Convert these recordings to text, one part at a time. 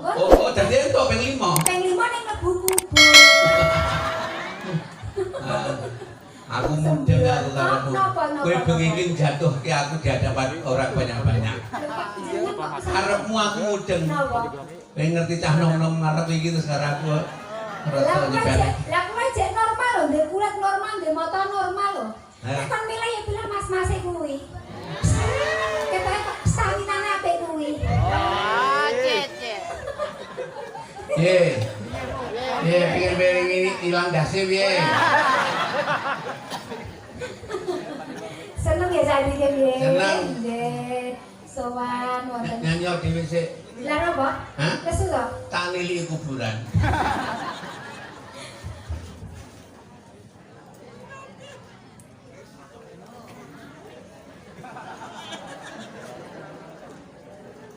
Oh, dadi entuk ping 5. Ping 5 ning mlebu kubur. Aku mudeng aku karepmu. Napa? Kowe bengi iki jatuhke aku di hadapan orang banyak-banyak. Karepmu aku mudeng. Kowe ngerti cah nom-nom ngarep iki terus karo aku. Lah kuwi jek normal lho, ndek kulit normal, ndek mata normal lho. Nek kon milih ya pilih mas-mase kuwi. Ketoke staminane apik kuwi. Pikir piring ini hilang dasi piye? Seneng ya saya pikir piye? Seneng. Nggih. Sowan wonten. Nyanyok dhewe sik. Lah napa? Hah? Kesu to? Tak niliki kuburan.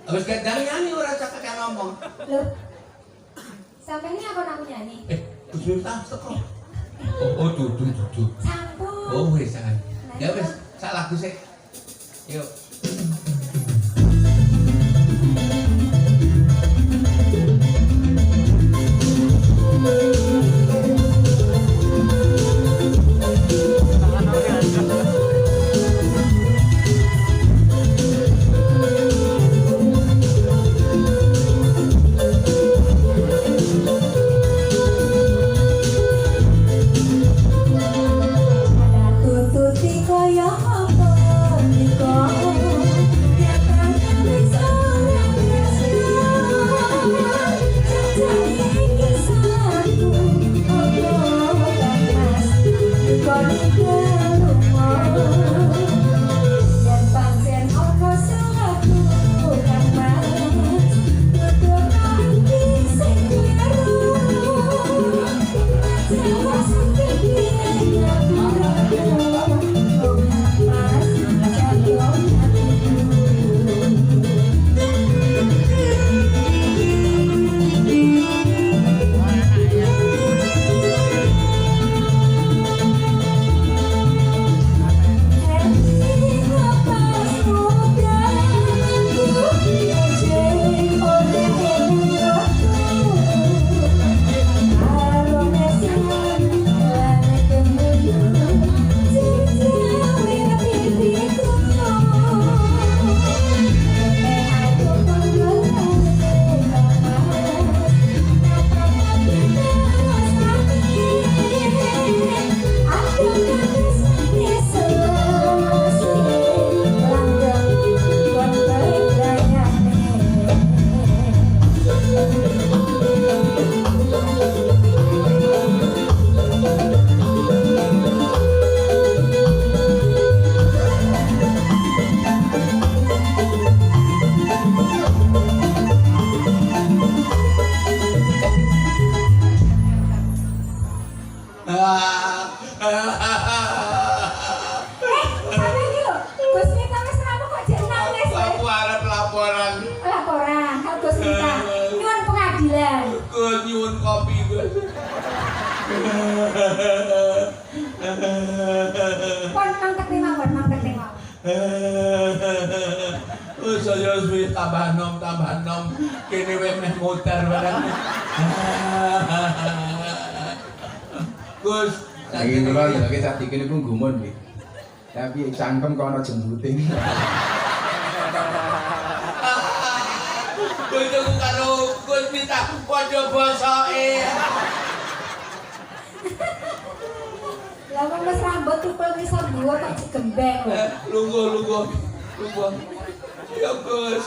Wis kadang nyanyi ora cakep ngomong. Lho. Sampai ini apa aku nyanyi? Gus Miftah teko. Oh, dudu. Sampun. Oh, wis jangan. Ya wis, sak lagu sik. Yuk. Nyuwun kopi Gus. Pon mangket mawon. Saya wis tambah nom kene wae meh muter barang. Gus, saiki kula ndelok cah iki niku gumun nggih. Tapi cangkem kok ana jembute. Bojoku karo Gus Miftah padha bosoke. Lah wong wis rambut tukul wis dhuwur kok digembeng lho. Lungguh. Ya Gus.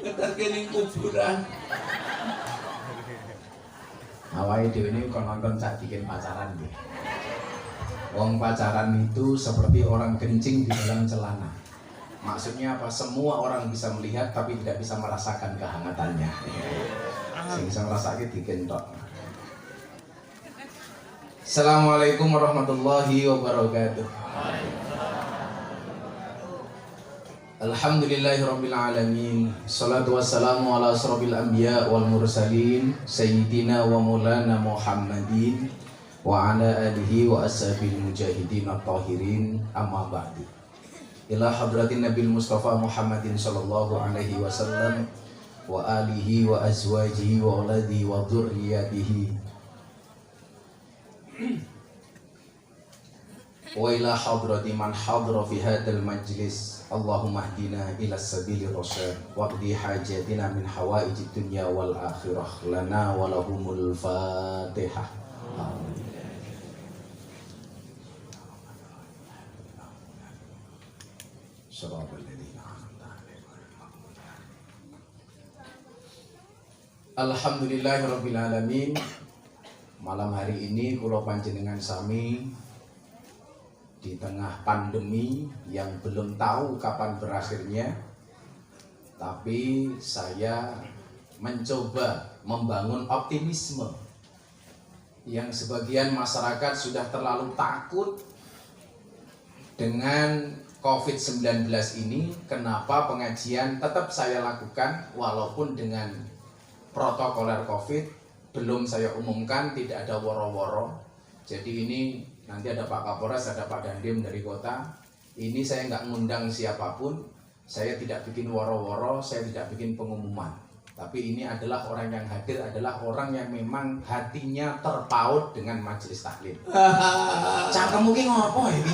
Ketarke ning kuburan. Awake dhewe ini kon nonton cah bikin pacaran nggih. Wong pacaran itu seperti orang kencing di dalam celana. Maksudnya apa? Semua orang bisa melihat tapi tidak bisa merasakan kehangatannya. Sing bisa merasakan dikentok. Assalamualaikum warahmatullahi wabarakatuh. Alhamdulillahirabbil alamin. Shalatu wassalamu ala asrofil anbiya wal mursalin sayyidina wa maulana Muhammadin wa ala alihi wa ashabil mujahidin at-tahirin, amma ba'du. Ila hadratin Nabil Mustafa Muhammadin sallallahu alaihi wasallam wa alihi wa azwajihi wa auladihi wa dzurriyyatihi wa ila hadrati man hadra fi hadzal majlis. Allahumma hdina ila sabilir rasyad waqdi hajatina min hawaijid dunya wal akhirah lana wa lahumul fatihah. Alhamdulillahirabbil alamin. Malam hari ini kula panjenengan sami di tengah pandemi yang belum tahu kapan berakhirnya, tapi saya mencoba membangun optimisme yang sebagian masyarakat sudah terlalu takut dengan COVID-19 ini. Kenapa pengajian tetap saya lakukan walaupun dengan protokoler COVID belum saya umumkan, tidak ada woro-woro. Jadi ini nanti ada Pak Kapolres, ada Pak Dandim dari kota. Ini saya nggak ngundang siapapun, saya tidak bikin woro-woro, saya tidak bikin pengumuman. Tapi ini adalah orang yang hadir adalah orang yang memang hatinya terpaut dengan majelis taklim. Cangkem mungkin ngopo ini?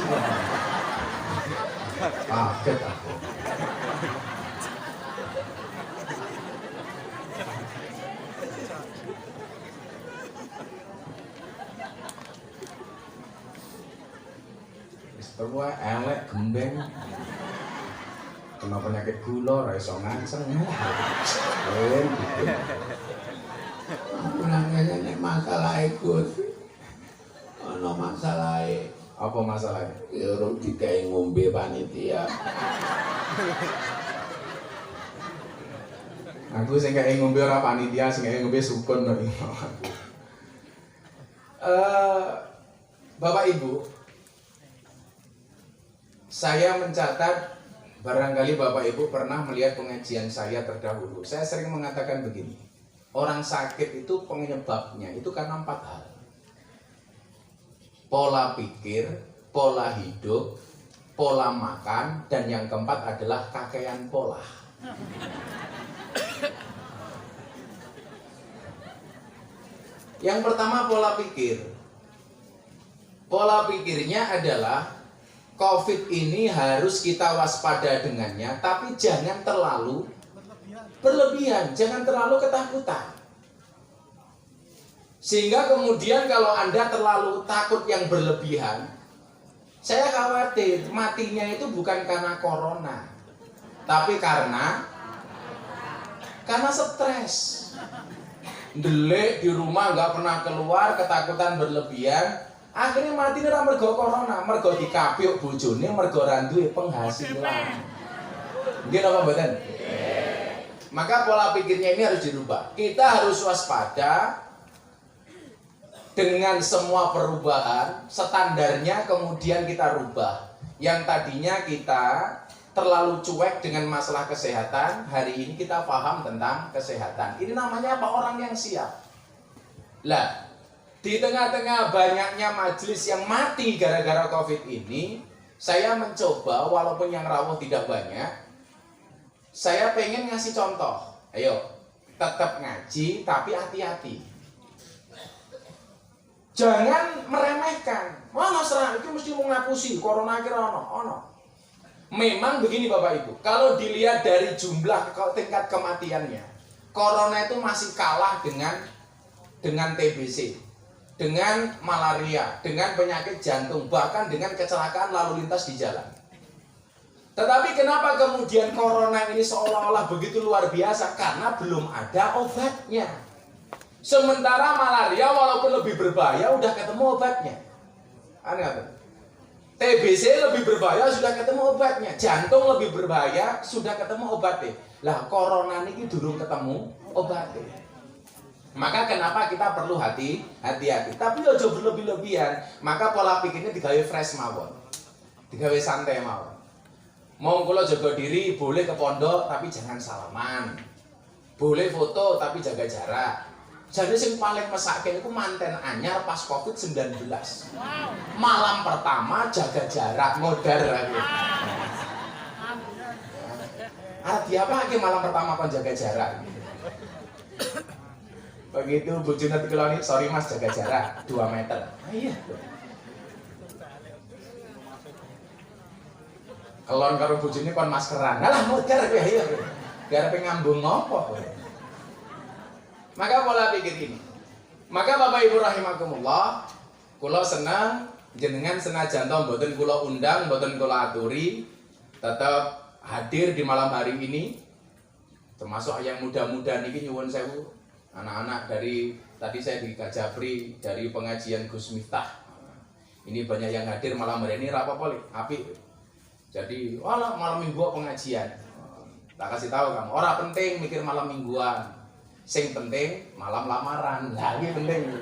Kaget aku. Semua elek gembeng, kena penyakit gula, raiso nganceng. Aku nanganya nek masalah ikut. Ono masalah. Apa masalahnya? Ya urung dikai ngombe panitia. Aku sing kayak ngombe ora panitia, sing kayak ngombe sukun to. Bapak Ibu, saya mencatat, barangkali Bapak Ibu pernah melihat pengajian saya terdahulu. Saya sering mengatakan begini, orang sakit itu penyebabnya itu karena 4 hal. Pola pikir, pola hidup, pola makan, dan yang keempat adalah kakean pola. Yang pertama pola pikir. Pola pikirnya adalah COVID ini harus kita waspada dengannya, tapi jangan terlalu berlebihan, jangan terlalu ketakutan. Sehingga kemudian kalau Anda terlalu takut yang berlebihan, saya khawatir matinya itu bukan karena corona, tapi karena stres. Ndelik di rumah nggak pernah keluar, ketakutan berlebihan. Akhirnya mati ora mergo corona, mergo dikapyuk bojone, mergo ora duwe penghasilan. Nggih napa mboten? Maka pola pikirnya ini harus dirubah. Kita harus waspada dengan semua perubahan, standarnya kemudian kita rubah. Yang tadinya kita terlalu cuek dengan masalah kesehatan, hari ini kita paham tentang kesehatan. Ini namanya apa? Orang yang siap. Lah, di tengah-tengah banyaknya majelis yang mati gara-gara COVID ini, saya mencoba, walaupun yang rawuh tidak banyak, saya pengen ngasih contoh. Ayo, tetap ngaji, tapi hati-hati. Jangan meremehkan. Mana serang, itu mesti mau ngapusi, corona kira ono. Memang begini Bapak Ibu, kalau dilihat dari jumlah tingkat kematiannya, corona itu masih kalah dengan TBC. Dengan malaria, dengan penyakit jantung, bahkan dengan kecelakaan lalu lintas di jalan. Tetapi kenapa kemudian corona ini seolah-olah begitu luar biasa? Karena belum ada obatnya. Sementara malaria walaupun lebih berbahaya udah ketemu obatnya. Aneh apa? TBC lebih berbahaya sudah ketemu obatnya. Jantung lebih berbahaya sudah ketemu obatnya. Lah corona ini durung ketemu obatnya. Maka kenapa kita perlu hati-hati. Tapi ojo berlebih-lebihan. Maka pola pikirnya digawe fresh mawon. Digawe santai mawon. Mau kula jaga diri, boleh ke pondok tapi jangan salaman. Boleh foto tapi jaga jarak. Jadi yang paling mesake itu manten anyar pas COVID-19. Malam pertama jaga jarak, modar lagi. Arti apa malam pertama kon jaga jarak? Begitu bojone dikeloni, sorry Mas jaga jarak 2 meter. Iya. Kelon karo bojone kon maskeran. Alah modar kowe ya. Biar ngambung ngopo kowe. Maka pola pikir ini. Maka Bapak Ibu rahimakumullah, kula senang jenengan senajan to mboten kula undang, mboten kula aturi, tetap hadir di malam hari ini. Termasuk yang muda-muda niki nyuwun sewu, anak-anak dari tadi saya di Kajapri dari pengajian Gus Miftah. Ini banyak yang hadir malam hari ini, ra apa-apa apik. Jadi, wala malam minggu pengajian. Tak kasih tahu kamu, orang penting mikir malam mingguan. Sing penting malam lamaran. Lagi penting.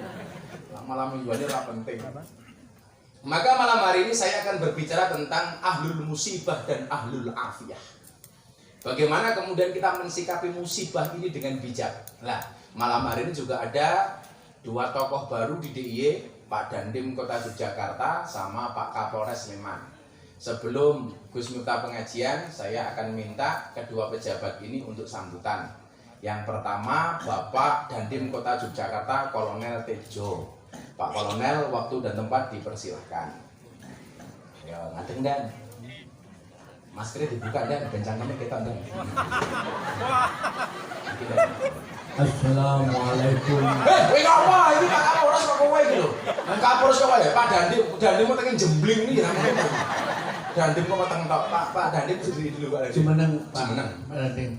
Malam mingguan ini ora penting. Maka malam hari ini saya akan berbicara tentang ahlul musibah dan ahlul afiyah. Bagaimana kemudian kita mensikapi musibah ini dengan bijak. Nah, malam hari ini juga ada 2 tokoh baru di DIY, Pak Dandim Kota Yogyakarta sama Pak Kapolres Sleman. Sebelum Gus Miftah pengajian, saya akan minta kedua pejabat ini untuk sambutan. Yang pertama, Bapak Dandim Kota Yogyakarta, Kolonel Tejo. Pak Kolonel, waktu dan tempat dipersilahkan. Ya, ngadeng dan. Maskernya dibuka dan bencangannya kita dan. Assalamualaikum. Kowe apa? Ini Pak Kapolres kok kowe iki lho. Nang Kapolres kok ya Pak Dandim mau tekan jembling iki ya. Dandim kok mateng tok. Pak Dandim berdiri dulu Pak. Jumeneng Pak. Jumeneng. Pak Dandim.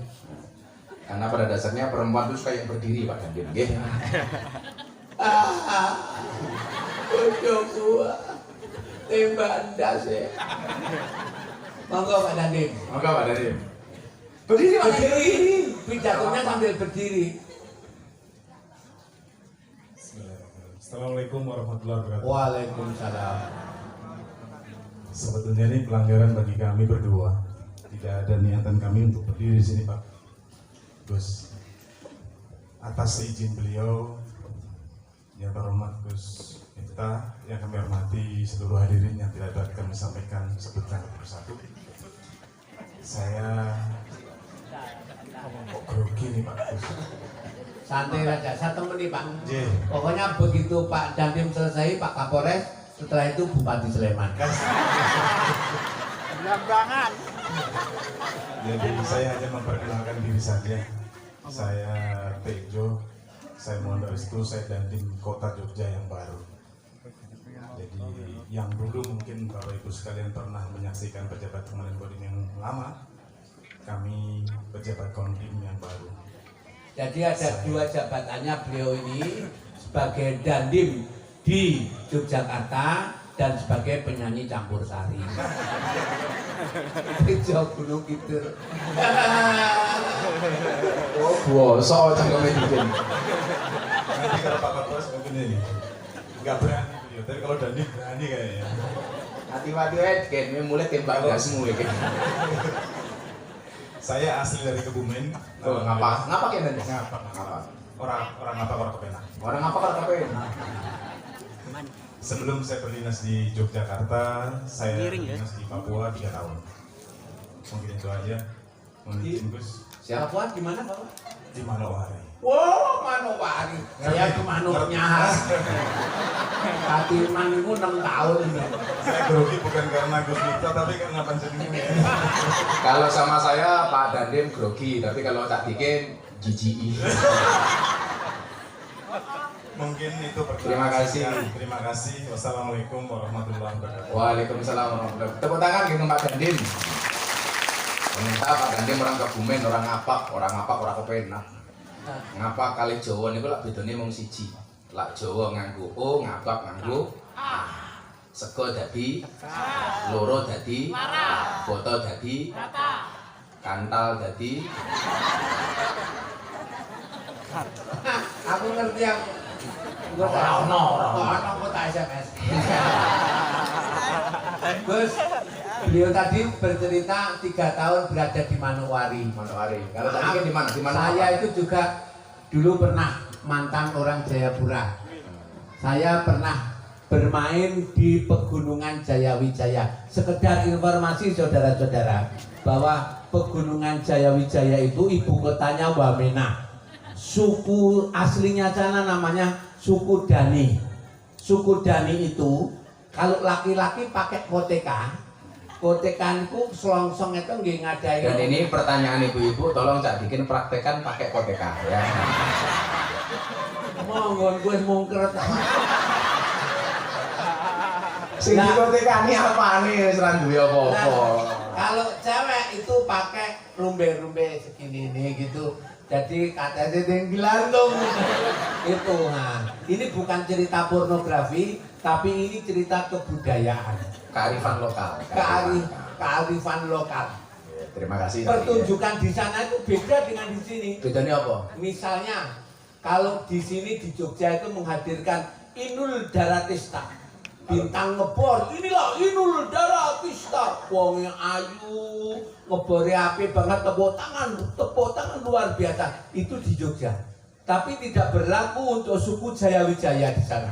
Karena pada dasarnya perempuan itu kayak berdiri Pak Dandim, nggih. Bojo gua. Tembak ndas ya. Monggo Pak Dandim. Monggo Pak Dandim. Berdiri Pak Dandim. Berdiri. Pidatonya sambil berdiri. Assalamualaikum warahmatullahi wabarakatuh. Waalaikumsalam. Sebetulnya ini pelanggaran bagi kami berdua. Tidak ada niatan kami untuk berdiri di sini, Pak. Gus, atas izin beliau, yang terhormat Gus Miftah, yang kami hormati seluruh hadirin yang tidak dapat kami sampaikan sebutkan persatu. Saya kok grogi nih Pak Gus. Santai aja, 1 menit Pak. J. Pokoknya begitu Pak Dandim selesai, Pak Kapolres, setelah itu Bupati Sleman. Belambangan. Jadi saya hanya memperkenalkan diri saja. Saya Tejo. Saya mohon restu, saya Dandim Kota Jogja yang baru. Jadi yang dulu mungkin Bapak Ibu sekalian pernah menyaksikan pejabat Komandan Kodim yang lama. Kami pejabat Kodim yang baru. Jadi ada 2 jabatannya beliau ini sebagai Dandim di Yogyakarta dan sebagai penyanyi campur sari. Tejo Gunung Kidul. Oh, bosok cangkeme bikin. Nanti kalau Pak Kapolres mungkin ini nggak berani beliau, tapi kalau Dandim berani kayaknya. Hati-hati kan, mulai tembak gasmu iki. Saya asli dari Kebumen. Oh, ngapa? Ngapa kayak nanti? Ngapa? Ngapa? Orang ngapa orang kepenak. Orang apa kalau kapan? Sebelum saya berdinas di Yogyakarta, saya berdinas di Papua 3 tahun. Mungkin itu aja. Mohon izin Gus. Siapa di mana Bapak? Di Manowari. Wow, Manowari. Saya ke Manuknya. Katiman itu 6 tahun ini. Saya grogi bukan karena Gus Miftah, tapi karena panjenengan. Kalau sama saya Pak Dandim grogi, tapi kalau tak bikin GGI. Mungkin itu pertanyaan. Terima kasih. Terima kasih. Wassalamualaikum warahmatullahi wabarakatuh. Waalaikumsalam warahmatullahi wabarakatuh. Tepuk tangan gitu Pak Dandim. Ternyata Pak Dandim orang Kebumen, orang ngapak, orang kepenak. Ngapak kali Jawa niku lak bedane mung siji. Lak Jawa nganggo O, ngapak nganggo A. Sego dadi loro dadi boto dadi kantal dadi. Aku ngerti yang orang kota SMS. Gus, beliau tadi bercerita 3 tahun berada di Manowari. Kalau tadi kan di mana? Di mana? Saya itu juga dulu pernah mantan orang Jayapura. Saya pernah bermain di Pegunungan Jayawijaya. Sekedar informasi saudara-saudara bahwa Pegunungan Jayawijaya itu ibu kotanya Wamena. suku aslinya sana namanya suku Dani. Suku Dani itu kalau laki-laki pakai koteka, kotekanku selongsong itu nggih ngadai. Dan ini pertanyaan ibu-ibu, tolong Cak Dikin praktekan pakai koteka ya. Monggo gue mungkret. Sing dikotekani apane wis ra duwe apa-apa. Kalau cewek itu pakai rumbe-rumbe segini nih gitu. Jadi katanya yang gelantung itu. Nah, ini bukan cerita pornografi, tapi ini cerita kebudayaan, Kearifan lokal. kearifan lokal. Ya, terima kasih. Pertunjukan di sana itu beda dengan di sini. Bedanya apa? Misalnya, kalau di sini di Jogja itu menghadirkan Inul Daratista, bintang ngebor. Inilah Inul Daratista, wongnya ayu, ngebornya api banget, tepuk tangan luar biasa. Itu di Jogja. Tapi tidak berlaku untuk suku Jayawijaya di sana.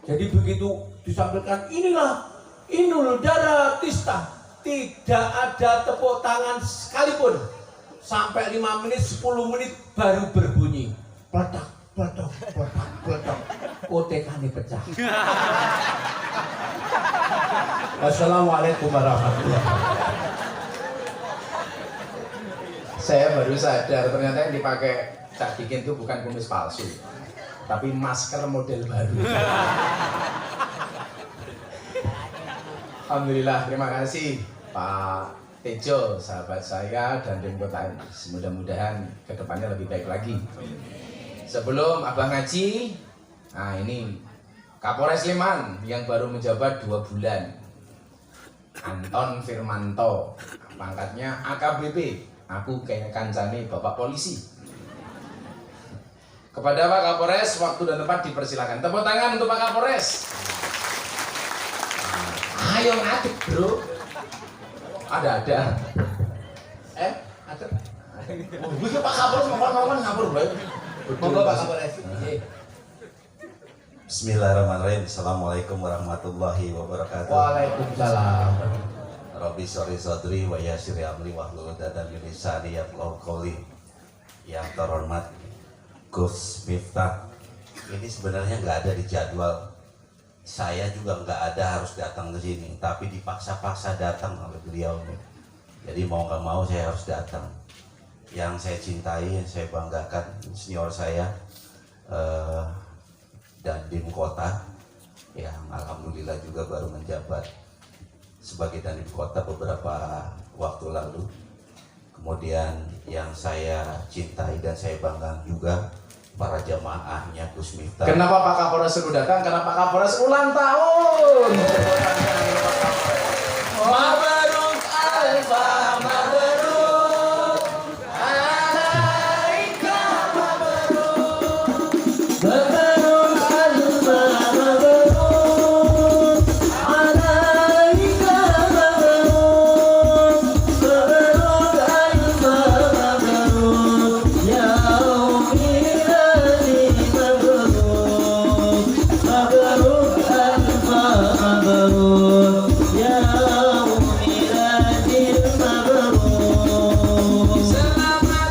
Jadi begitu disampaikan inilah Inul Daratista, tidak ada tepuk tangan sekalipun. Sampai 5 menit, 10 menit baru berbunyi. Peledak, peledak, peledak, peledak. Kotekane pecah. Wassalamualaikum warahmatullahi wabarakatuh. Saya baru sadar ternyata yang dipakai Cak Dikin itu bukan kumis palsu, tapi masker model baru. Alhamdulillah, terima kasih Pak Tejo, sahabat saya dan tim kota ini. Mudah-mudahan kedepannya lebih baik lagi. Sebelum Abang Ngaji, nah ini Kapolres Sleman yang baru menjabat 2 bulan, Anton Firmanto, pangkatnya AKBP. Aku kayak kancane Bapak Polisi. Kepada Pak Kapolres, waktu dan tempat dipersilakan. Tepuk tangan untuk Pak Kapolres. Ayo ngadeg bro. Ada. Ada. Oh, gue Pak Kapolres ngomong ngapur bro. Monggo Pak Kapolres. Bismillahirrahmanirrahim. Assalamualaikum warahmatullahi wabarakatuh. Waalaikumsalam. Rabbi sholli sadri wa yassir amri wahlul 'uqdatam min lisani yafqahu qawli. Yang terhormat Gus Miftah, ini sebenarnya nggak ada di jadwal. Saya juga nggak ada harus datang ke sini, tapi dipaksa-paksa datang oleh beliau. Jadi mau nggak mau saya harus datang. Yang saya cintai, yang saya banggakan, senior saya dan Dim Kota, yang alhamdulillah juga baru menjabat sebagai Dandim Kota beberapa waktu lalu. Kemudian yang saya cintai dan saya banggakan juga para jamaahnya Gus Miftah. Kenapa Pak Kapolres suruh datang? Karena Pak Kapolres ulang tahun. Mabruk alfa mabruk alaika mabruk mabruk alfa mabruk alaika mabruk mabruk alfa mabruk ya umilani mabruk mabruk alfa mabruk ya umilani mabruk. Selamat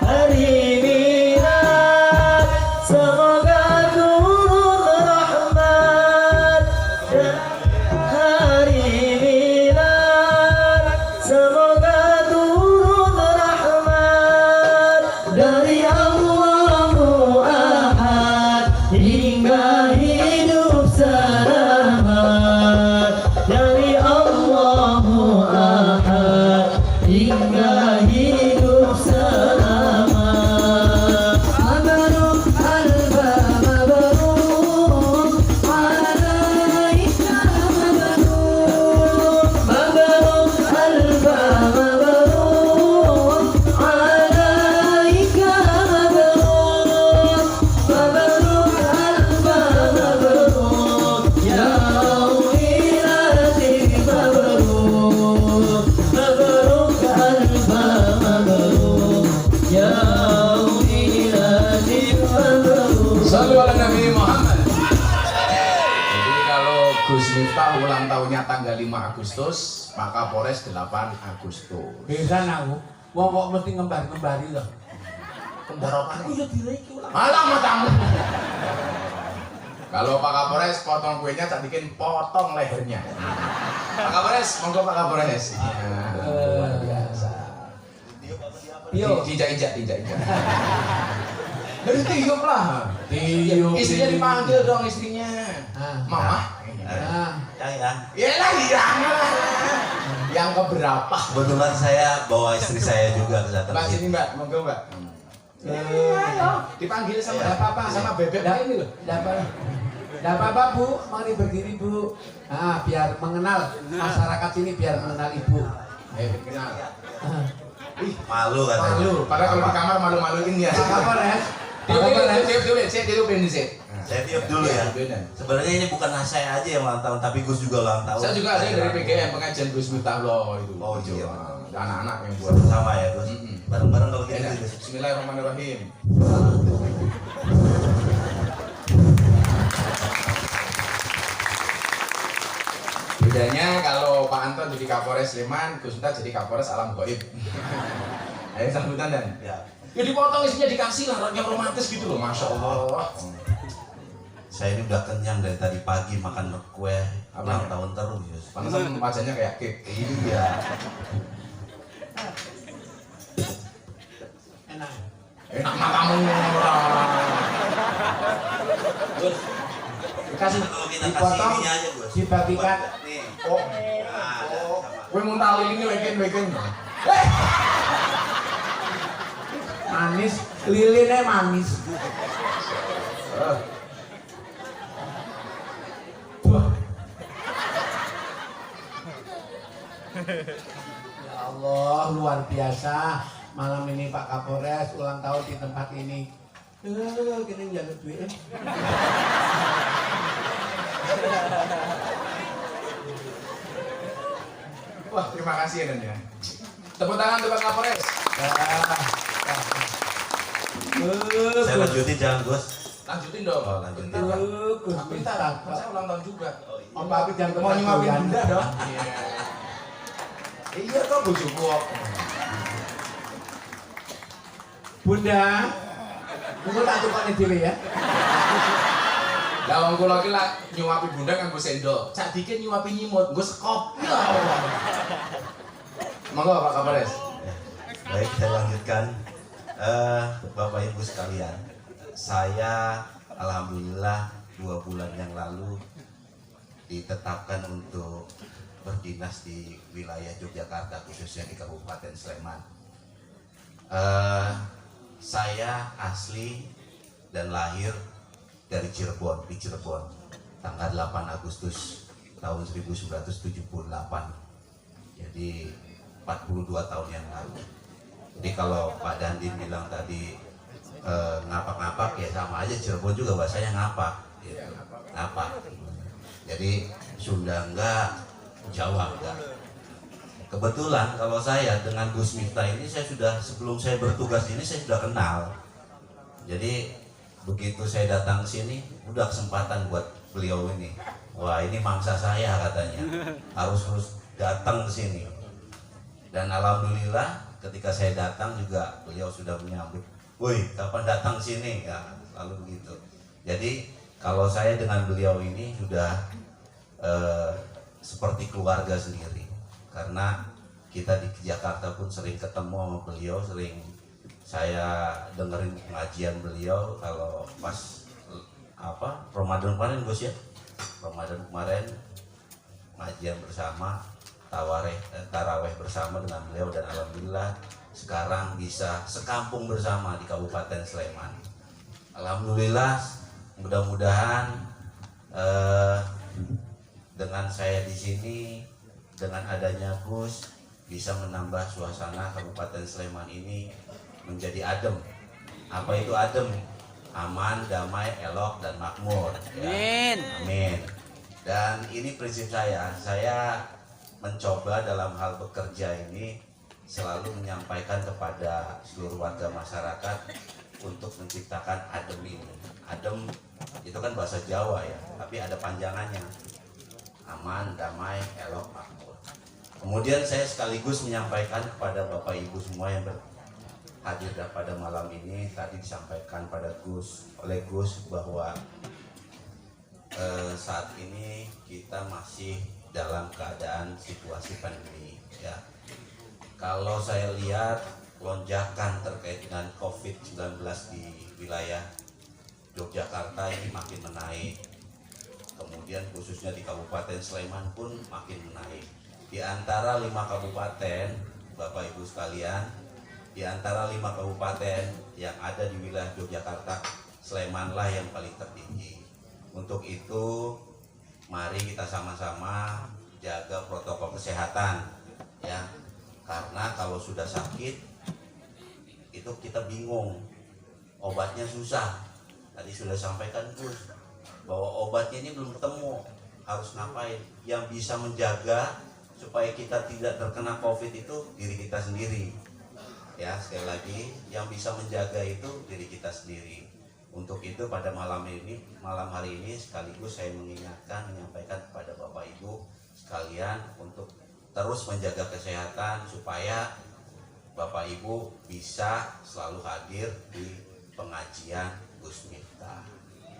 hari milad, semoga turun rahmat. Hari milad, semoga turun rahmat dari Allahu Ahad hingga hidup selamat. Dari Allahu Ahad hingga hidup selamat. Mabruk alfa mabruk alaika mabruk mabruk alfa mabruk alaika mabruk mabruk alfa mabruk ya umilati mabruk mabruk alfa mabruk ya umilati mabruk. Sallu ala Nabi Muhammad. Jadi kalau Gus Miftah ulang tahunnya tanggal 5 Agustus, Pak Kapolres 8 Agustus. Bisa aku. Wong kok mesti ngembar-ngembari loh. Pemborokan. Oh ya direki ulang. Malah matamu. Kalau Pak Kapolres potong kuenya tak bikin potong lehernya. Pak Kapolres, monggo Pak Kapolres. Luar biasa. Yo. Tidak. Dari tiup lah. Tiup. Istrinya dipanggil dong istrinya. Mama. Ya. Iyalah lah. Yang keberapa? Kebetulan saya bawa istri saya juga ke datang Mbak sini. sini Mbak, monggo Mbak. Ayo. Dipanggil sama Nggak apa-apa. sama bebek ini loh. Enggak apa-apa, Bu. Mari berdiri, Bu. Ah, biar mengenal masyarakat sini, biar mengenal Ibu. Ayo kenal. Malu katanya. Malu, padahal kalau di kamar malu-maluin ya. Pak Kapolres. Pak Kapolres. Tiupin sih. Saya tiup dulu ya. Sebenarnya ini bukan saya aja yang ulang tahun, tapi Gus juga ulang tahun. Saya juga ada dari PGM pengajian Gus Miftah loh itu. Oh, iya. Anak-anak yang buat. Sama ya Gus. Bareng-bareng kalau gitu. Enak. Gus. Bismillahirrahmanirrahim. Bedanya kalau Pak Anton jadi Kapolres Sleman, Gus Miftah jadi Kapolres Alam Gaib. Ayo sambutan dan. Ya. Ya dipotong isinya dikasih lah yang romantis gitu loh, masya Allah. Saya ini udah kenyang dari tadi pagi makan kue ulang tahun terus. Pantesan wajahnya kayak cake. Iya. Enak. Enak matamu. Gus. Kasih Kalau kita kasih dipotong, ininya aja Gus. dibagikan. Nih. Oh, Nah, sama. gue mau tali ini weken. Manis, lilinnya manis. Wah. Ya Allah, luar biasa. Malam ini Pak Kapolres ulang tahun di tempat ini. Gini njaluk duit. Wah, terima kasih ya Dan ya. Tepuk tangan untuk Pak Kapolres. Saya lanjutin jangan Gus. Lanjutin dong. Oh, lanjutin. Bentar, Pak. Gus Bentar, Miftah. saya ulang tahun juga. Om Papi jangan Mau nyuapin kepagian. bunda dong. Iya kok bojoku kok. Bunda, tunggu tak tukoknya dhewe ya. Lah wong kula ki lak nyuapi bunda nganggo sendok. Cak dikit nyuapi nyimut, nggo sekop. Ya Allah. Monggo Pak Kapolres. Baik, saya lanjutkan. Bapak Ibu sekalian, saya alhamdulillah 2 bulan yang lalu ditetapkan untuk berdinas di wilayah Yogyakarta, khususnya di Kabupaten Sleman. Saya asli dan lahir dari Cirebon, di Cirebon, tanggal 8 Agustus tahun 1978. Jadi 42 tahun yang lalu. Jadi kalau Pak Dandim bilang tadi ngapak-ngapak, ya sama aja, Cirebon juga bahasanya ngapak, gitu. Ngapak. Jadi Sunda enggak, Jawa enggak. Kebetulan kalau saya dengan Gus Miftah ini, saya sudah, sebelum saya bertugas ini saya sudah kenal. Jadi begitu saya datang ke sini, udah kesempatan buat beliau ini. Wah, ini mangsa saya katanya, harus datang ke sini. Dan alhamdulillah ketika saya datang juga beliau sudah menyambut. Woi, kapan datang ke sini? Ya, lalu begitu. Jadi kalau saya dengan beliau ini sudah seperti keluarga sendiri. Karena kita di Jakarta pun sering ketemu sama beliau, sering saya dengerin pengajian beliau kalau pas Ramadan kemarin Gus ya. Ramadan kemarin pengajian bersama, taraweh bersama dengan beliau, dan alhamdulillah sekarang bisa sekampung bersama di Kabupaten Sleman. Alhamdulillah, mudah-mudahan dengan saya di sini, dengan adanya Gus, bisa menambah suasana Kabupaten Sleman ini menjadi adem. Apa itu adem? Aman, damai, elok, dan makmur. Ya. Amin. Amin. Dan ini prinsip saya mencoba dalam hal bekerja ini selalu menyampaikan kepada seluruh warga masyarakat untuk menciptakan adem ini. Adem itu kan bahasa Jawa ya, tapi ada panjangannya. Aman, damai, elok, makmur. Kemudian saya sekaligus menyampaikan kepada Bapak Ibu semua yang hadir pada malam ini. Tadi disampaikan oleh Gus bahwa saat ini kita masih dalam keadaan situasi pandemi ya. Kalau saya lihat lonjakan terkait dengan COVID-19 di wilayah Yogyakarta ini makin menaik. Kemudian khususnya di Kabupaten Sleman pun makin menaik. Di antara 5 kabupaten, Bapak Ibu sekalian, di antara 5 kabupaten yang ada di wilayah Yogyakarta, Slemanlah yang paling tertinggi. Untuk itu, mari kita sama-sama jaga protokol kesehatan, ya. Karena kalau sudah sakit, itu kita bingung, obatnya susah. Tadi sudah sampaikan Gus bahwa obatnya ini belum ketemu, harus ngapain? Yang bisa menjaga supaya kita tidak terkena COVID itu diri kita sendiri. Ya, sekali lagi, yang bisa menjaga itu diri kita sendiri. Untuk itu pada malam hari ini sekaligus saya menyampaikan kepada Bapak Ibu sekalian untuk terus menjaga kesehatan supaya Bapak Ibu bisa selalu hadir di pengajian Gus Miftah.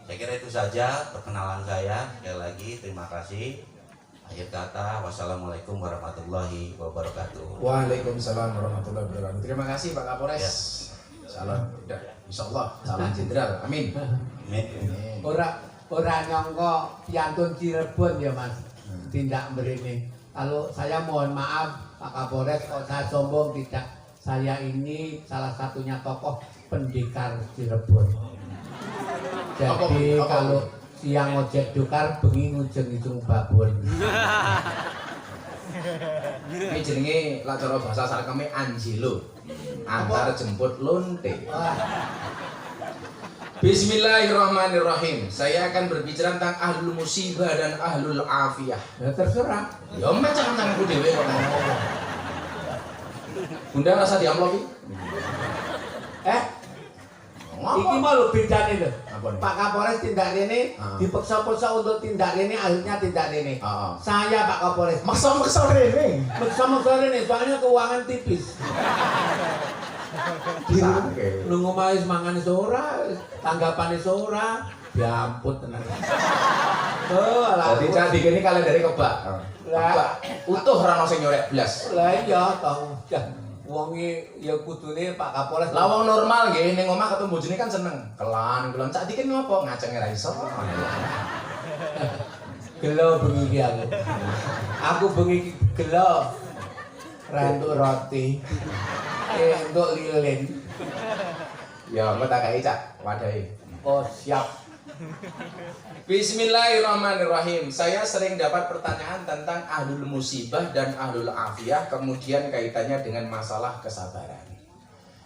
Saya kira itu saja perkenalan saya. Sekali lagi terima kasih. Akhir kata, wassalamualaikum warahmatullahi wabarakatuh. Waalaikumsalam warahmatullahi wabarakatuh. Terima kasih Pak Kapolres. Ya. Salam, insyaallah salam jenderal. Amin. Ora nyangka piantun Cirebon ya Mas. Tindak mrene. Kalau saya mohon maaf Pak Kapolres, kok saya sombong tidak. Saya ini salah satunya tokoh pendekar Cirebon. Jadi kalau siang ojek dukar, bengi ngujeng-ujung babon. Ini jenenge lak cara bahasa sarkeme Anjilo. Antar jemput lonte. Bismillahirrahmanirrahim. Saya akan berbicara tentang ahlul musibah dan ahlul afiyah. Ya terserah. Ya macam tanganku dhewe kok. Bunda rasa diamplopi? Iki mau lho bedane lho. Apa nih? Pak Kapolres tindak rene, dipaksa-paksa untuk tindak rene, akhirnya tindak rene. Saya Pak Kapolres Maksa-maksa rene. maksa rene, soalnya keuangan tipis. Sakit. Nunggu maes mangan ora, tanggapane ora, diampun tenan. Jadi cah dikene kalian dari kebak. Kebak utuh ora ono sing nyorek blas. Lah iya tau. Wonge ya kudune Pak Kapolres. Lah wong normal nggih ning omah ketemu bojone kan seneng. Kelan cah dikene ngopo ngacenge ra iso. Gelo bengi iki aku. Aku bengi iki gelo. Rantuk roti. Entuk lilin. Ya engko tak kei cak wadahe. Oh siap. Bismillahirrahmanirrahim. Saya sering dapat pertanyaan tentang ahlul musibah dan ahlul afiyah, kemudian kaitannya dengan masalah kesabaran.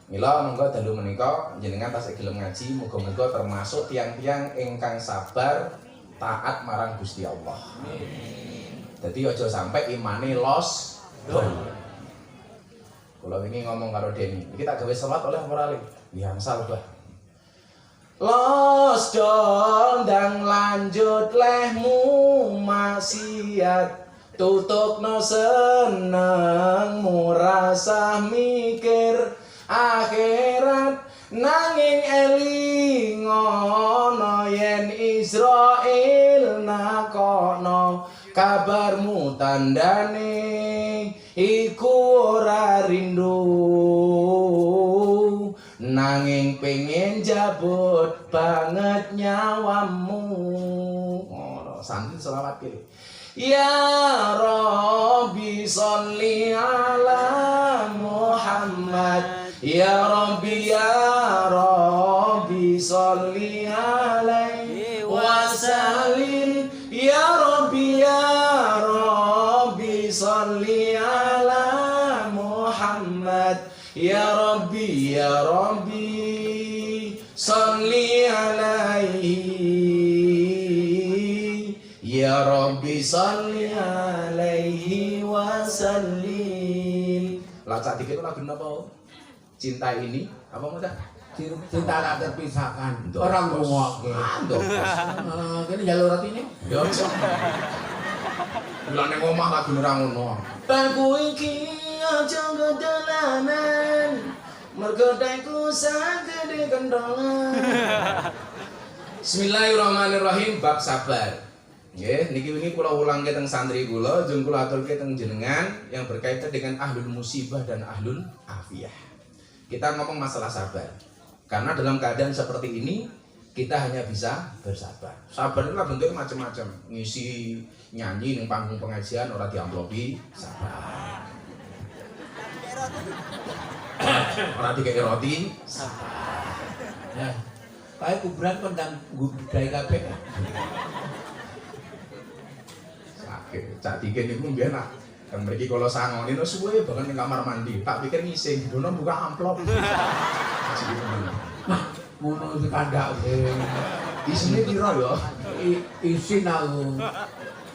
Mila monggo dalu menika jenengan tasih gelem ngaji, muga-muga termasuk tiang-tiang ingkang sabar taat marang Gusti Allah. Jadi aja sampai imane los. Kalau ini ngomong karo Denny, kita gawe salat oleh morale. Yang salbah. Los dondang lanjut lehmu maksiat, tutupno seneng murasah mikir akhirat, nanging elingono yen Israel nakono kabarmu tandane iku ora rindu, nanging pengen jabut banget nyawamu. Oh, santun selawat kiri. Ya Rabbi sholli ala Muhammad. Ya Rabbi sholli alaihi wasallim. Ya Rabbi sholli ala Muhammad. Ya Rabbi sholli alaihi. Ya Rabbi sholli alaihi wasallim. Lah sak dikit lagu napa? Cinta ini apa mau dah? Cinta tak terpisahkan. Orang ngrungokke. Mantap. Kene jalur rotine. Yo. Bulan ning omah lagu ora ngono. Aku iki aja gedelanan mergo daiku sagede kentongan. Bismillahirrahmanirrahim, bab sabar. Nggih, niki wingi kula ulangke teng santri kula, jeung kula aturke teng jenengan yang berkaitan dengan ahlul musibah dan ahlul afiyah. Kita ngomong masalah sabar. Karena dalam keadaan seperti ini kita hanya bisa bersabar. Sabar itu bentuknya macam-macam. Ngisi nyanyi ning panggung pengajian ora diamplopi, sabar. Ora dikei roti, sabar. Nah, kayak kuburan kondang budaya kabeh. Sakit, cak diken niku mbiyen nak kan mriki kala sangone no suwe banget ning kamar mandi. Tak pikir ngising, dono buka amplop. Nah, ngono iki kandhake. Isine piro ya? Isin aku.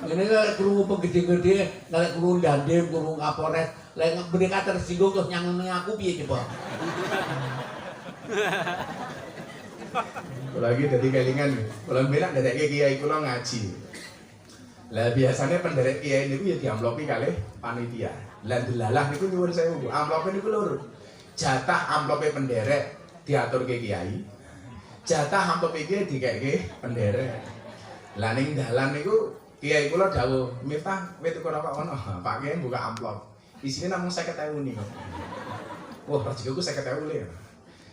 Ini kan krungu penggede-gede, nek krungu Dandim, krungu Kapolres, lek mereka tersinggung terus nyangoni aku piye coba? Lagi dadi kelingan, kula bilang dadeke kiai kula ngaji. Lah biasanya penderek kiai niku ya diamplopi kalih panitia. Lah delalah niku nyuwun sewu, amplope niku loro. Jatah amplope penderek diaturke kiai. Jatah amplope iki dikeke penderek. Lah ning dalan niku kiai kula dawuh, "Miftah, kowe tuku rokok kono." Pak Kiai buka amplop. Isine namung 50.000 niku. Wah, rezekiku 50.000 le.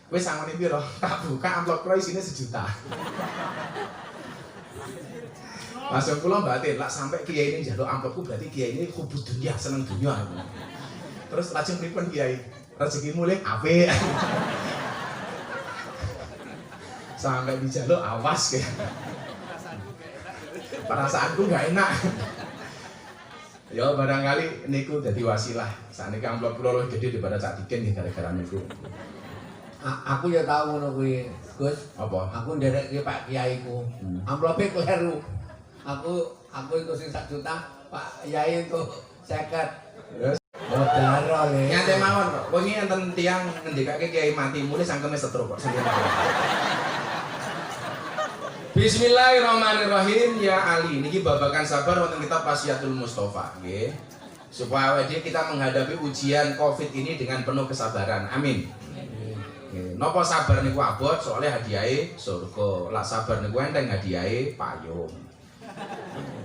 Wis sangone piro? Tak buka amplop kula isine 1 juta. Langsung kula batin, lak sampai kiai ini njaluk amplopku berarti kiai ini hubud dunia, seneng dunia. Terus lajeng pripun kiai? Rezekimu le apik. Sampai dijaluk awas ke. Perasaanku nggak enak. Ya barangkali niku dadi wasilah. Sakniki amplop kula luwih gedhe daripada cak diken gara-gara niku. Aku ya tahu ngono kuwi, Gus. Apa? Aku nderekke Pak Kiaiku. Amplope kleru. Aku itu sing 1 juta, Pak Yai itu 50. Terus Modaro le. nyate mawon kok. Wingi enten tiyang ngendikake kiai mati mulih sangkeme setro kok sendiri. Bismillahirrahmanirrahim. Ya Ali, niki babakan sabar wonten kitab Wasiatul Mustofa nggih. Supaya awake kita menghadapi ujian Covid ini dengan penuh kesabaran. Amin. Napa sabar niku abot soalnya hadiahe surga. Lah sabar niku enteng hadiahe payung.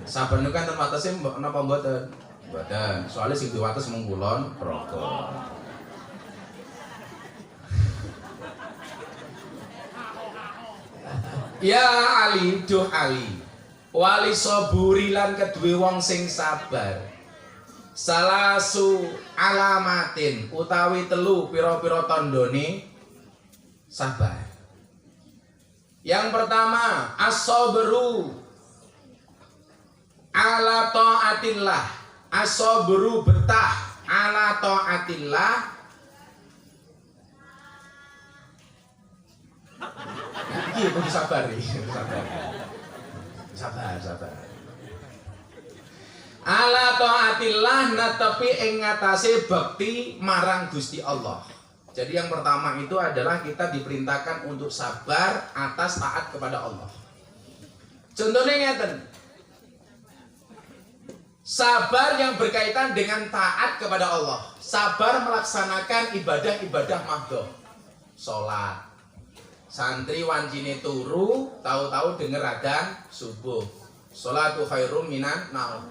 Sabar niku kan watese napa mboten? Mboten. Soalnya sing diwates mung kulon raga. Ya Ali, duh Ali. Wali saburi lan kedue wong sing sabar. Salasu alamatin utawi telu pira-pira tandane sabar. Yang pertama, as-sabru ala taatillah. As-sabru betah ala taatillah. Iki kudu sabar iki, sabar. Ala taatillah netepi ing ngatasé bekti marang Gusti Allah. Jadi yang pertama itu adalah kita diperintahkan untuk sabar atas taat kepada Allah. Contohnya ngeten. Sabar yang berkaitan dengan taat kepada Allah. Sabar melaksanakan ibadah-ibadah mahdoh. Salat. Santri wancine turu, tahu-tahu denger adzan subuh. Sholatu khairum minan naum.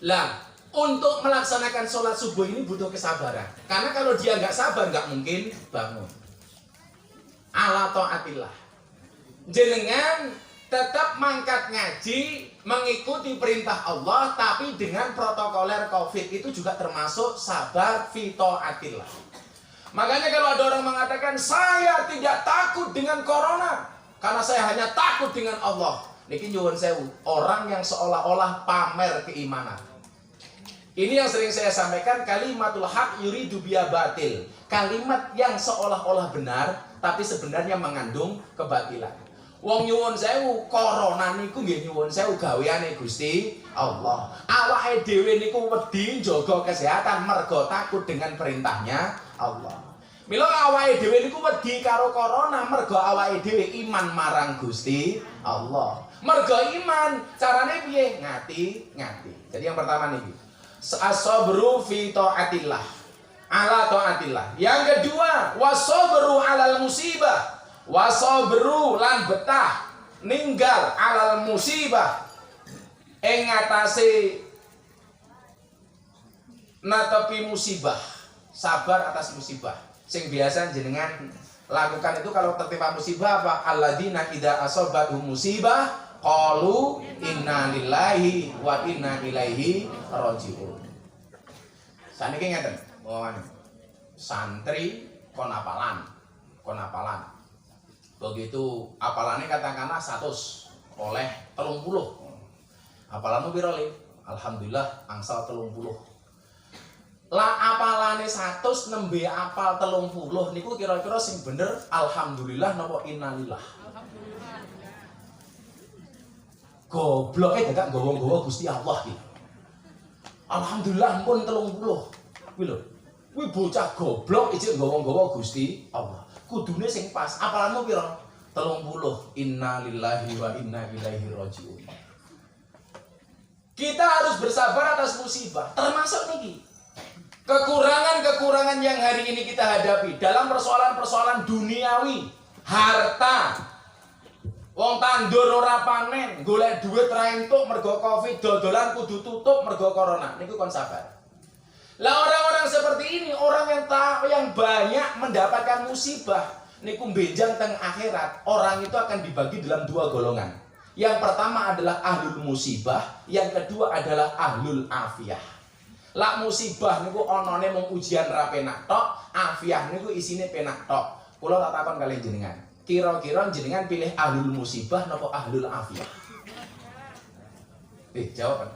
Lah, untuk melaksanakan sholat subuh ini butuh kesabaran. Karena kalau dia nggak sabar, nggak mungkin bangun. Ala taatillah. Jenengan tetap mangkat ngaji, mengikuti perintah Allah, tapi dengan protokoler COVID itu juga termasuk sabar fi taatillah. Makanya kalau ada orang mengatakan saya tidak takut dengan corona karena saya hanya takut dengan Allah. Niki nyuwun sewu, orang yang seolah-olah pamer keimanan. Ini yang sering saya sampaikan, kalimatul haq yuridu biya batil. Kalimat yang seolah-olah benar tapi sebenarnya mengandung kebatilan. Wong nyuwun sewu, corona niku nggih nyuwun sewu gaweane Gusti Allah. Awake dhewe niku wedi njaga kesehatan mergo takut dengan perintahnya Allah. Mila awake dhewe niku wedi karo corona mergo awake dhewe iman marang Gusti Allah. Mergo iman, carane piye? Ngati. Jadi yang pertama niki, as-sabru fi taatillah. ala taatillah. Yang kedua, wasabru alal musibah. Wasabru lan betah ninggal alal musibah ing ngatasi natepi musibah, sabar atas musibah. Sing biasa jenengan lakukan itu kalau tertimpa musibah apa? Alladzina idza asabatuhum musibah qalu inna lillahi wa inna ilaihi raji'un. Saniki ngeten, santri kon apalan. Begitu apalannya katakanlah 100 oleh 30. Apalanmu piro Le? Alhamdulillah angsal 30. Lah apalane 100 nembe apal 30 niku kira-kira sing bener alhamdulillah napa innalillah. Gobloke dadak nggawa-nggawa Gusti Allah iki. Alhamdulillah pun 30. Kuwi lho. Kuwi bocah goblok ijek nggawa-nggawa Gusti Allah. Kudune sing pas. Apalanmu piro? 30. Innalillahi wa inna ilaihi raji'un. Kita harus bersabar atas musibah, termasuk niki. Kekurangan-kekurangan yang hari ini kita hadapi dalam persoalan-persoalan duniawi, harta. Wong tandur ora panen, golek duit ra entuk mergo Covid, dodolan kudu tutup mergo corona. Niku kon sabar. Lah orang-orang seperti ini, orang yang banyak mendapatkan musibah, niku benjang teng akhirat, orang itu akan dibagi dalam 2 golongan. Yang pertama adalah ahlul musibah, yang kedua adalah ahlul afiyah. Lah musibah niku onone mung ujian ra penak tok, afiyah niku isine penak tok. Kula tak takon kalian jenengan, kira-kira jenengan pilih ahlul musibah napa ahlul afiyah? Jawab.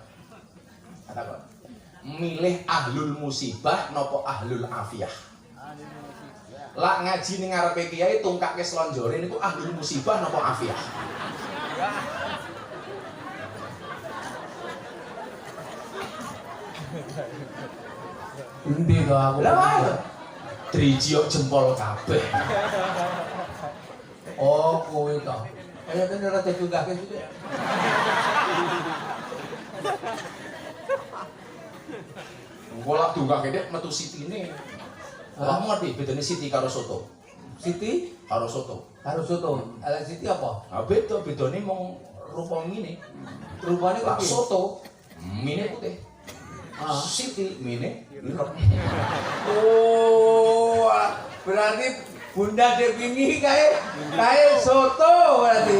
Takon. Milih ahlul musibah nopo ahlul afiyah. Lah ngaji ning ngarepe kiai tungkake slonjore niku ahlul musibah nopo afiyah. Endi to aku? Lah Trijio jempol kabeh. Oh, kowe to. Kaya kene ora ditungkake sithik. Bola dunggak gede metu sitine. Kamu ngerti bedane siti karo soto? Siti Karo soto. karo soto. Ala siti apa? Ah beda, bedane mung rupa ngene. Rupane Lah kok piye? soto mine putih. Ah. Siti mine ireng. Oh, berarti Bunda Depini kae soto berarti.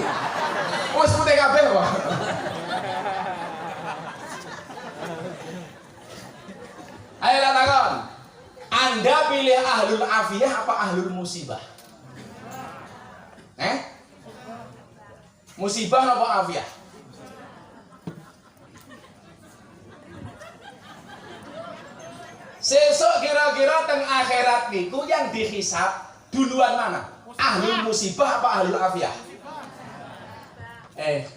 Wes putih kabeh kok. Ayo lah takon. Anda pilih ahlul afiyah apa ahlul musibah? Musibah apa afiyah? Sesuk kira-kira teng akhirat niku yang dihisab duluan mana? Ahlul musibah apa ahlul afiyah?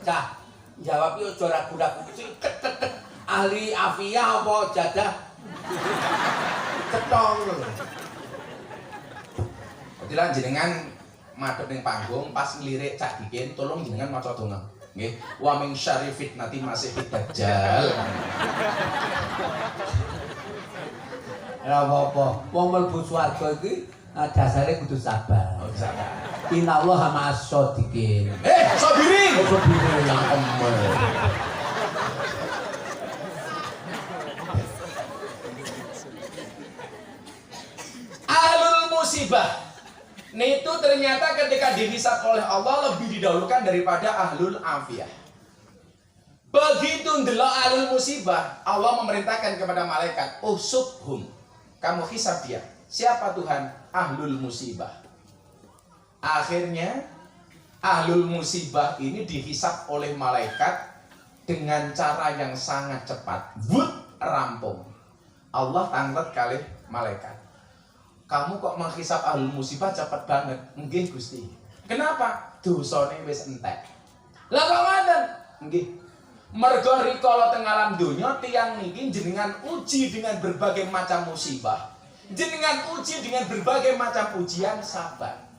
Cah, jawab yo ora ragu-ragu. Ahli afiyah apa jadah? Ketong lho. Kebetulan jenengan madhep ning panggung pas ngelirik Cak Dikin, tolong jenengan maca donga. Nggih. Wa min syarri fitnati masihid dajjal. Ora apa-apa. Wong mlebu swarga iki dasare kudu sabar. Oh, sabar. Innallaha ma'as shodiqin. Sabirin. Sabirin. Ahlul musibah. Itu ternyata ketika dihisab oleh Allah lebih didahulukan daripada ahlul afiyah. Begitu ndelok ahlul musibah, Allah memerintahkan kepada malaikat, "Usubhum." Kamu hisab dia. Siapa Tuhan? Ahlul musibah. Akhirnya ahlul musibah ini dihisab oleh malaikat dengan cara yang sangat cepat. Rampung. Allah tanglet kalih malaikat. Kamu kok menghisab ahlul musibah cepat banget? Nggih Gusti. Kenapa? Dosane wis entek. Lah kok ngoten? Nggih. Mergo rikala teng alam donya tiyang niki jenengan uji dengan berbagai macam musibah. Jenengan uji dengan berbagai macam ujian, sabar.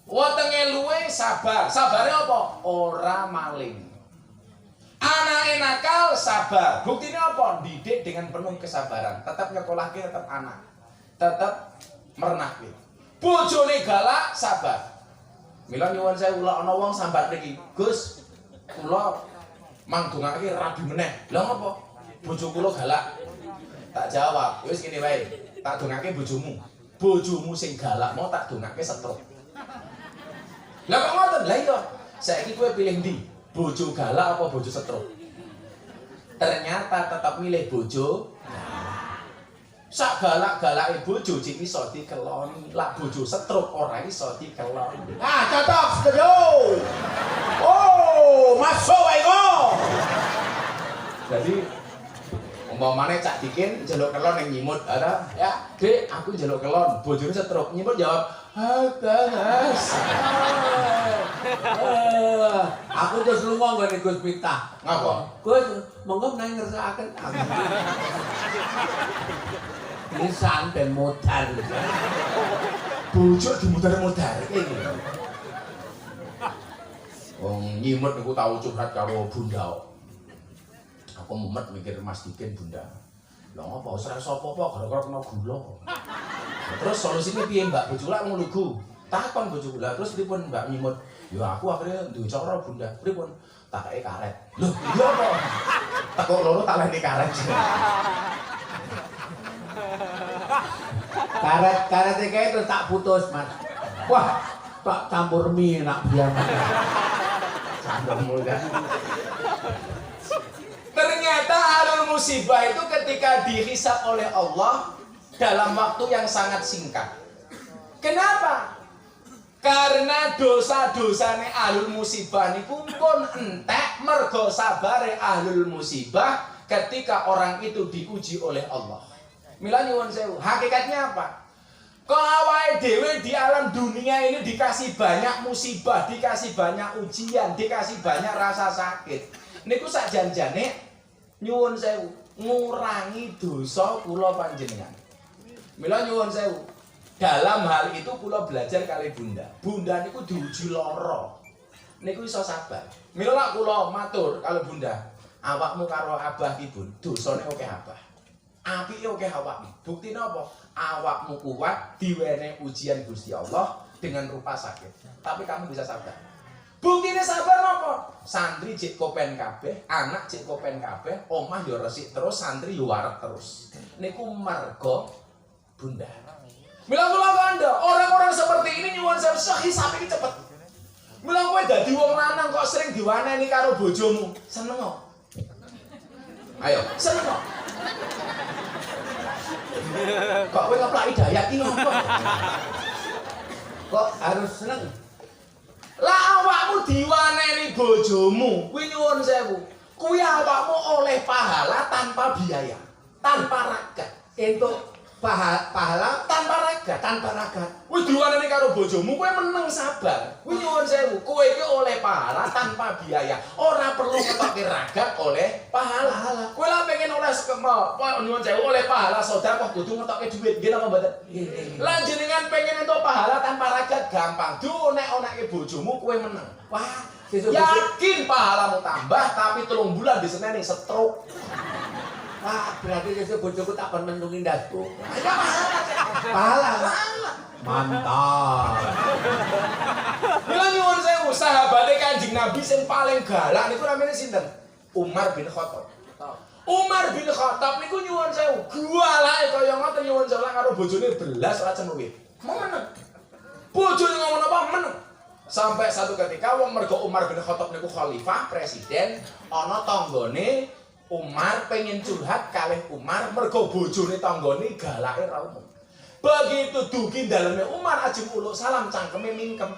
Wetenge luwe sabar. Sabare apa? Ora maling. Anake nakal sabar. Buktine apa? Didik dengan penuh kesabaran. Tetap nyekolahke tetap anak. tetep merenake. Bojone galak sabar. Mila nyuwun sewu lek ana wong sambat niki, Gus, kula mangdongake rabi meneh. Lah ngopo? Bojo kula galak. Tak jawab, wis ngene wae. Tak dongake bojomu. Bojomu sing galak mau tak dongake setruk. Lah kok ngoten? Lah iya. Saiki kowe pilih ndi? Bojo galak apa bojo setruk? Ternyata tetap milih bojo. Sak galak-galake bojo cek iso dikeloni, lak bojo setruk ora iso dikeloni. Ah, cocok, setuju. Oh, masuk wae kok. Jadi umpamane Cak Dikin njaluk kelon ning nyimut, ada ya, Dek, aku njaluk kelon, bojone setruk. Nyimut jawab, "Hagas." Aku terus lunga ngene Gus Miftah. Ngapa? Gus, monggo nang ngersakaken aku. Ini santen modal. Bojo dimuter-muter iki. Wong nyimut niku tau curhat karo Bunda. Aku mumet mikir Mas Dikin Bunda. Lah ngopo ora iso apa-apa gara-gara kena gula. Terus solusine piye Mbak bojo lak nglugu? Takon bojo kula terus pripun Mbak nyimut? Ya aku akhirnya duwe cara Bunda. Pripun? Tak kei karet. Lho, iya apa? Tekok loro tak leni karet. Karet kae terus tak putus, Mas. Wah, tak campur mie nak biar. Sambung muda. Ternyata alul musibah itu ketika dihisab oleh Allah dalam waktu yang sangat singkat. Kenapa? Karena dosa-dosane ahlul musibah niku pun entek mergo sabare ahlul musibah ketika orang itu diuji oleh Allah. Mila nyuwun sewu, hakikatnya apa? Kok awake dhewe di alam dunia ini dikasih banyak musibah, dikasih banyak ujian, dikasih banyak rasa sakit. Niku sak janjane nyuwun sewu, ngurangi dosa kula panjenengan. Mila nyuwun sewu. Dalam hal itu kula belajar kali Bunda. Bunda niku diuji lara. Niku iso sabar. Mila lak kula matur kali Bunda, awakmu karo abah ki Bun, dosane akeh abah. Apike akeh awakmu. Buktine apa? Awakmu kuat diwenehi ujian Gusti Allah dengan rupa sakit. Tapi kamu bisa sabar. Buktine sabar napa? Santri cek kopen kabeh, anak cek kopen kabeh, omah yo resik terus, santri yo wareg terus. Niku marga Bunda. Mila kula kandha, orang-orang seperti ini nyuwun sewu hisab iki cepet. Mila kowe dadi wong lanang kok sering diwaneni karo bojomu, seneng kok. Ayo, seneng kok. Kok kowe ngeplaki Dayak iki ngopo? Kok harus seneng? Lah awakmu diwaneni bojomu, kuwi nyuwun sewu. Kuwi awakmu oleh pahala tanpa biaya, tanpa ragat. Entuk pahala Tanpa ragat. Kuwi diwaneni karo bojomu, kowe meneng sabar. Kuwi nyuwun sewu, kowe iki oleh pahala tanpa biaya. Ora perlu ngetokke ragat oleh pahala. Kowe lah pengen oleh sekema, nyuwun sewu oleh pahala sedekah kudu ngetokke dhuwit, nggih napa mboten? Lah jenengan pengen entuk pahala tanpa ragat gampang. Dionek-onekke bojomu kowe meneng. wah, sesuk Yakin pahalamu tambah tapi 3 bulan diseneni stroke. wah, berarti sesuk bojoku tak kon mendungi ndasku. Ya Pahala. Mantap. Mila nyuwun sewu, sahabate Kanjeng Nabi sing paling galak niku namanya sinten? Umar bin Khattab. Umar bin Khattab niku nyuwun sewu, galake kaya ngoten nyuwun sewu karo bojone belas ora cemluwit. Meneng. Bojone ngomong apa meneng. Sampai satu ketika wong mergo Umar bin Khattab niku khalifah, presiden, ana tanggane Umar pengen curhat kalih Umar mergo bojone tanggane galake ra umum. Begitu dugi daleme Umar ajeng uluk salam cangkeme mingkem.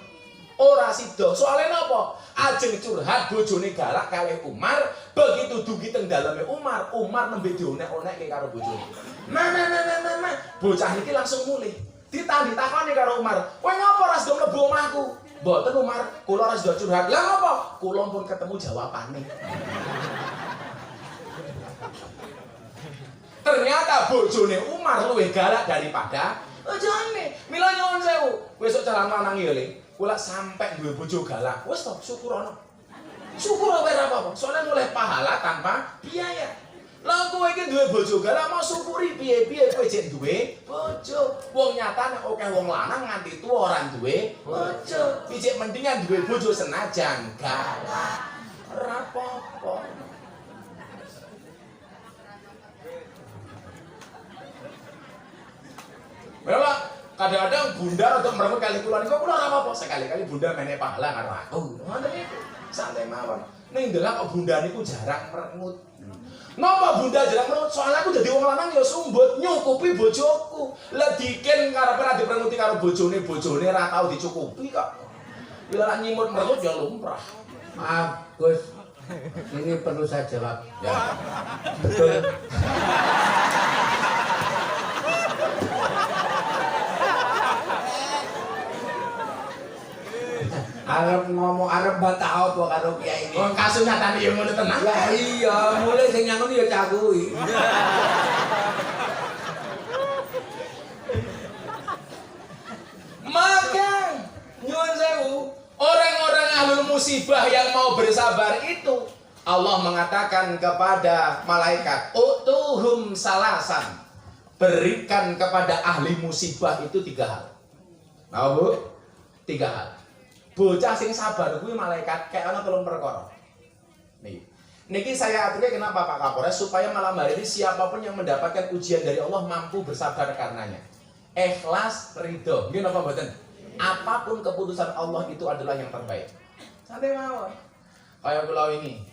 Ora sida. Soale napa? Ajeng curhat bojone galak kalih Umar, begitu dugi teng daleme Umar, Umar nembe dionek-onekke karo bojone. Nah. Bocah iki langsung mulih. Ditakoni karo Umar, "Kowe ngapa ora sida mlebu omahku?" "Mboten Umar, kula ora sida curhat." "Lah ngapa?" "Kula pun ketemu jawabane." Ternyata bojone Umar luwih galak daripada bojone. Mila nyuwun sewu, besok calon lanang ya Le. Kula sampe duwe bojo galak. Wis to, syukurono. Syukur ora apa-apa. Soalnya mulai pahala tanpa biaya. Lah kowe iki duwe bojo gak mau syukuri piye-piye kowe jek duwe bojo. Wong nyatane akeh wong lanang nganti tuwa ora duwe bojo. Iki mendingan duwe bojo senajan galak. Ora apa-apa. Memang kadang-kadang bunda untuk merengut kali kula niku kula ora apa-apa sekali-kali bunda meneh pahala karo aku. Ngoten niku. Santai mawon. Ning ndelok kok bunda niku jarang merengut. Napa bunda jarang merengut? Soalnya aku dadi wong lanang ya sumbut nyukupi bojoku. Lah diken karepe ra diperenguti karo bojone ora tau dicukupi kok. Ya ora nyimut merengut ya lumrah. Maaf, Gus. Ini perlu saya jawab. Ya. Betul. Arep ngomong arep bantah apa karo kiai ini. Wong kasunyatane ya ngono tenan. Lah iya, mulai sing ngono ya cah kuwi. Maka nyuwun sewu, orang-orang ahlul musibah yang mau bersabar itu Allah mengatakan kepada malaikat, "Utuhum salasan." Berikan kepada ahli musibah itu 3 hal. Nah, Bu? 3 hal. Bocah sing sabar kuwi malaikat kayak ana 3 perkara. Niki saya aturnya kenapa Pak Kapolres supaya malam hari ini siapapun yang mendapatkan ujian dari Allah mampu bersabar karenanya. Ikhlas, ridho. Nggih napa mboten? Apapun keputusan Allah itu adalah yang terbaik. Santai mawon. Kaya kula ini.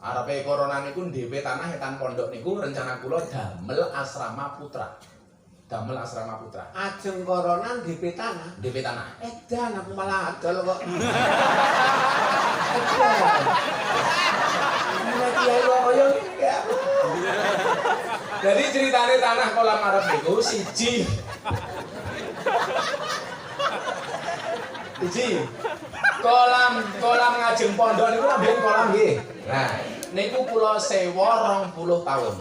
Arepe corona niku DP tanah etan pondok niku rencana kula damel asrama putra. Damel asrama putra. Ajeng corona DP tanah. DP tanah. Edan aku malah adol kok. Jadi ceritanya tanah kolam Arab niku siji kolam ngajeng pondok niku ambil kolam nggih. Nah, niku kula sewa 20 tahun.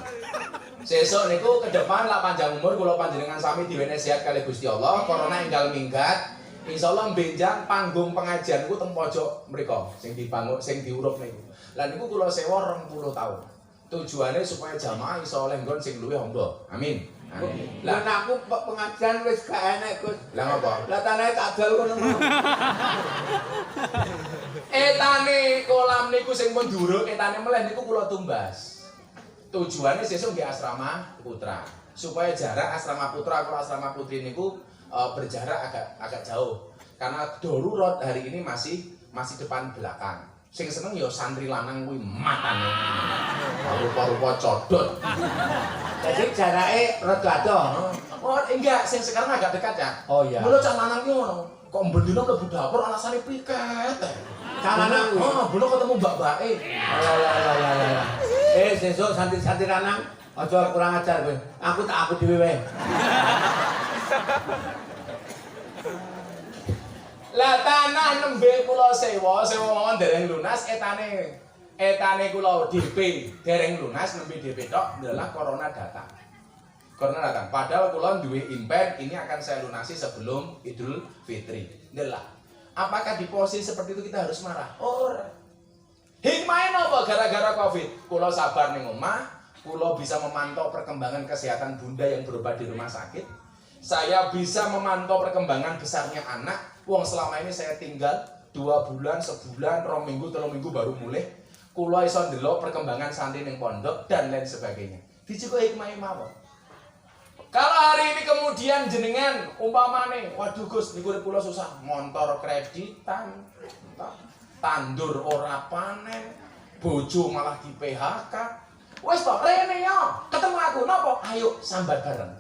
Sesuk niku ke depan lak panjang umur kula panjenengan sami diwene sehat kali Gusti Allah, corona enggal minggat. Insyaallah mbenjang panggung pengajian ku teng pojok mriku sing dibangun sing diurup niku. Lah niku kula sewa 20 tahun. Tujuannya supaya jamaah iso oleh nggon sing luwih amba. Amin. Amin. Lah aku pengajian wis gak enek, Gus. Lah ngapa? Lah tanahe tak dol ngono mau. Etane kolam niku sing pun duruk, etane meleh niku kula tumbas. Tujuannya sesuk nggih asrama putra. Supaya jarak asrama putra karo asrama putri niku berjarak agak jauh. Karena darurat hari ini masih depan belakang. Sing seneng ya santri lanang kuwi matane. Rupa-rupa codot. Jadi jarake rada adoh. Oh, enggak, sing sekarang agak dekat ya. Oh iya. Mula cah lanang ki ngono. Kok mbendina mlebu dapur alasane piket. Cah lanang kuwi. Oh, belum ketemu mbak-mbake. Ya. Sesuk santri-santri lanang aja kurang ajar kowe. Aku dhewe wae. Lah tanah nembe kula sewa mawon dereng lunas etane kula DP dereng lunas nembe DP tok adalah corona datang. Padahal kula duwe impen ini akan saya lunasi sebelum Idul Fitri. Ndelah. Apakah di posisi seperti itu kita harus marah? Ora. Hikmahnya apa gara-gara Covid? Kula sabar ning omah, kula bisa memantau perkembangan kesehatan bunda yang berobat di rumah sakit. Saya bisa memantau perkembangan besarnya anak. Wong selama ini saya tinggal 2 bulan, sebulan, 2 minggu, 3 minggu baru mulai. Kula iso ndelok perkembangan santri ning pondok dan lain sebagainya. Dicukup hikmah mawon. Kalau hari ini kemudian jenengan umpamane, waduh Gus, niku kula susah, montor kreditan, tandur ora panen, bojo malah di PHK. Wes to, rene yo, ketemu aku napa? Ayo sambat bareng.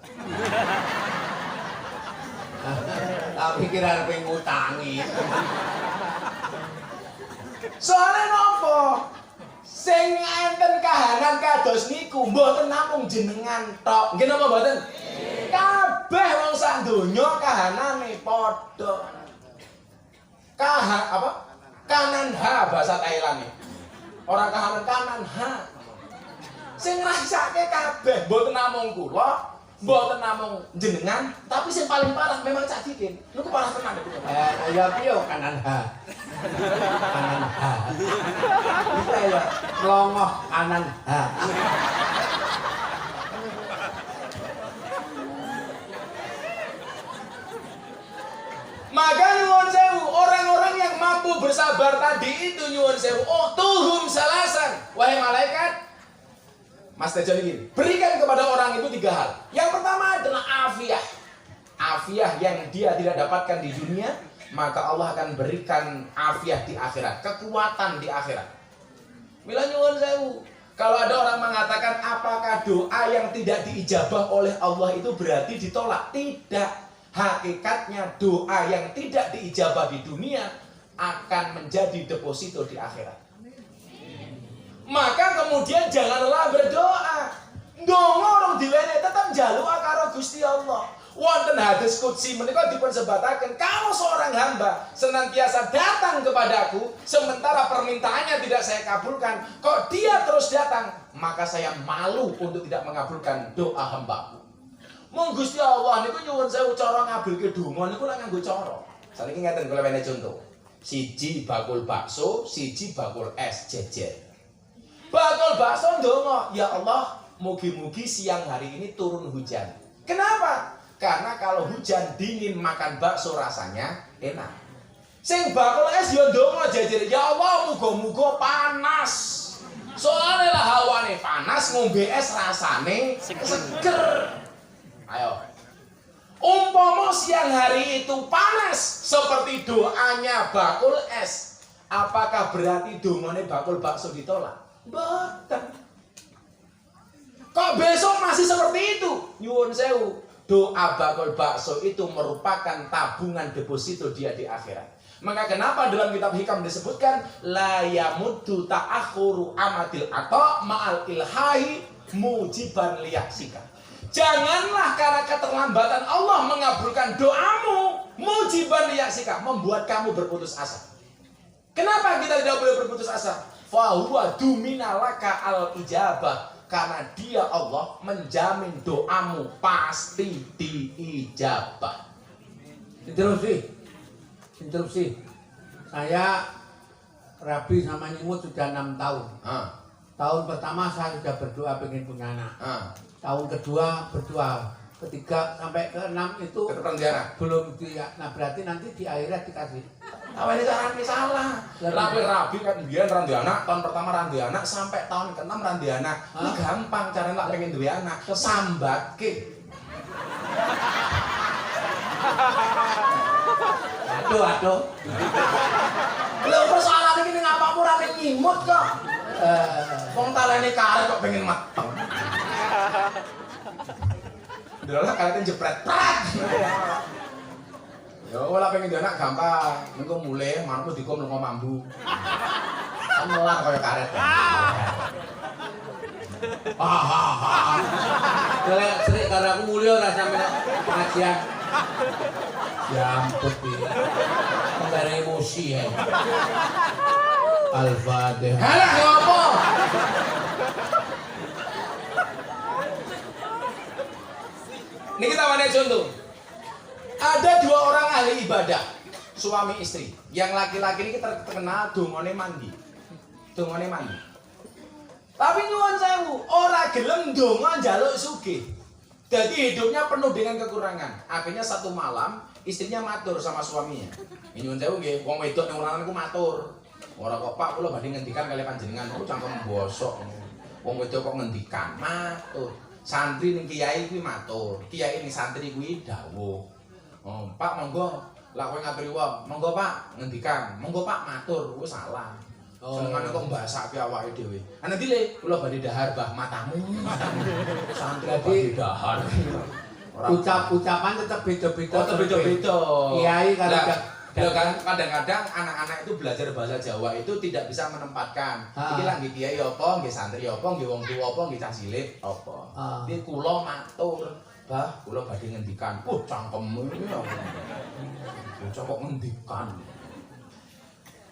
Tak pikir arep ngutangi. Soale napa? Sing enten kahanan kados niku mboten namung jenengan tok. Nggih napa mboten? Kabeh wong sak donya kahanane padha. Kanan ha bahasa Thailand iki. Ora kahanan kanan ha. Sing ngrasake kabeh mboten namung kula. Mboten namung jenengan, tapi sing paling parah memang Cak Dikin. Niku parah tenan niku. Ya piye kanan ha. Kanan ha. Bisa ya melongoh kanan ha. Maka nyuwun sewu, orang-orang yang mampu bersabar tadi itu nyuwun sewu, oh tuhum salasan. Wahai malaikat, Mas Tejo ini, berikan kepada orang itu 3 hal. Yang pertama adalah afiah. Afiah yang dia tidak dapatkan di dunia, maka Allah akan berikan afiah di akhirat, kekuatan di akhirat. Mila nyuwun sewu, kalau ada orang mengatakan apakah doa yang tidak diijabah oleh Allah itu berarti ditolak? Tidak. Hakikatnya doa yang tidak diijabah di dunia akan menjadi deposito di akhirat. Maka kemudian janganlah berdoa. Ndonga orang diwene tetap njaluk karo Gusti Allah. Wonten hadis qudsi menika dipun sebataken, kalau seorang hamba senantiasa datang kepadaku sementara permintaannya tidak saya kabulkan, kok dia terus datang, maka saya malu untuk tidak mengabulkan doa hambaku. Mong Gusti Allah niku nyuwun sewu cara ngabulke donga niku lak nganggo cara. Saniki ngeten kula wene contoh. Siji bakul bakso, siji bakul es jejer. Bakul bakso ndonga, ya Allah, mugi-mugi siang hari ini turun hujan. Kenapa? Karena kalau hujan dingin makan bakso rasanya enak. Sing bakul es yo ndonga jejer, ya Allah, muga-muga panas. Soalnya lah hawane panas, ngombe es rasane seger. Ayo. Umpama siang hari itu panas seperti doanya bakul es, apakah berarti dongane bakul bakso ditolak? Mboten. Kok besok masih seperti itu? Nyuwun sewu, doa bakul bakso itu merupakan tabungan deposito dia di akhirat. Maka kenapa dalam kitab hikam disebutkan la yamuddu ta'akhuru amatil ata ma'al ilhahi mujiban liyaksika. Janganlah karena keterlambatan Allah mengabulkan doamu, mujiban liyaksika, membuat kamu berputus asa. Kenapa kita tidak boleh berputus asa? Fahuwa duminalaka al-ijabah. Karena dia Allah menjamin doamu pasti diijabah. Interupsi. Saya rabi sama nyimut sudah 6 tahun. Tahun pertama saya sudah berdoa pengen punya anak. Tahun kedua berdoa, ketiga sampai ke 6 itu belum dia. Nah berarti nanti di akhirat dikasih. Awalnya caranya salah. Rabi kan dia randi anak, tahun pertama randi anak sampai tahun ke-6 randi anak. Ini gampang caranya lah pengen duwe anak. Sambatke. Aduh. Lha persoalan iki ning apa ora ning nyimut kok. Wong talene karet kok pengen mateng. Delok karetnya jepret. Ya ora pengen duwe anak gampang. Engko mulih manukmu dikom lunga mambu. Melar kaya karet. Sering karena aku mulia ora sampe pengajian. Ya ampun iki. Enggak emosi ya. Al-Fatihah. Halah ya apa? Ini kita mana contoh. Ada 2 orang ahli ibadah, suami istri. Yang laki-laki ini terkenal dongone mandi. Tapi nyuwun sewu, ora gelem donga njaluk sugih. Jadi hidupnya penuh dengan kekurangan. Akhirnya satu malam istrinya matur sama suaminya. Nyuwun sewu nggih, wong wedok ning lanang niku matur. Ora kok Pak, kula badhe ngendikan kali panjenengan, kok cangkem bosok. Wong wedok kok ngendikan, matur. Santri ning kiai kuwi matur, kiai ning santri kuwi dawuh. Oh, Pak monggo, lak kowe ngaturi wong, monggo Pak ngendikan, monggo Pak matur, kuwi salah. Senengane kok mbasake awake dhewe. Ana dile kula badhe dahar Mbah matamu. Santri badhe dahar. Ucapan tetap beda-beda. Oh, beda-beda. Kiai kalau kadang-kadang anak-anak itu belajar bahasa Jawa itu tidak bisa menempatkan. Iki lagi kiai apa, nggih santri apa, nggih wong tuwa apa, nggih cah cilik apa. Iki kula matur, Bah, kula badhe ngendikan. Cangkemmu iki apa? Bocah kok ngendikan.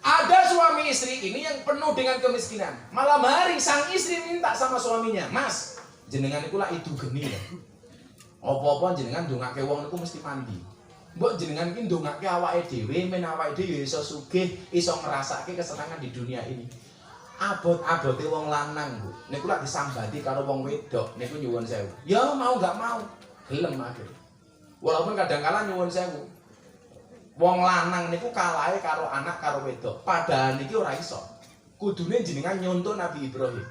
Ada suami istri ini yang penuh dengan kemiskinan. Malam hari sang istri minta sama suaminya, "Mas, jenengan iku lak idu geni ya. Apa-apa jenengan ndongake wong niku mesti mandi. Mbok jenengan iki ndongake awake dhewe, men awake dhewe iso sugih, iso ngrasake kesenangan di dunia ini." Abot-abote wong lanang, Bu. Niku lak disambati karo wong wedok, niku nyuwun sewu. Ya mau gak mau, gelem akhir. Walaupun kadang-kala nyuwun sewu. Wong lanang niku kalahe karo anak karo wedok. Padahal niki ora iso. Kudune jenengan nyontoh Nabi Ibrahim.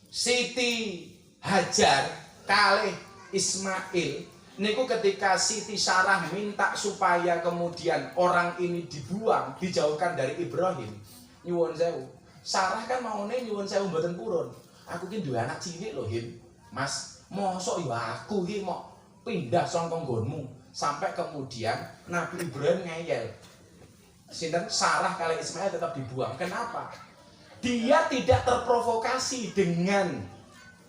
Siti Hajar kalih Ismail niku ketika Siti Sarah minta supaya kemudian orang ini dibuang, dijauhkan dari Ibrahim. Nyuwun sewu. Sarah kan maune nyuwun sewu mboten purun. Aku ki duwe anak cilik lho, Him. Mas, mosok yo aku ki mau pindah saka nggonmu. Sampai kemudian Nabi Ibrahim ngeyel. Sinten Sarah kali Ismail tetap dibuang. Kenapa? Dia tidak terprovokasi dengan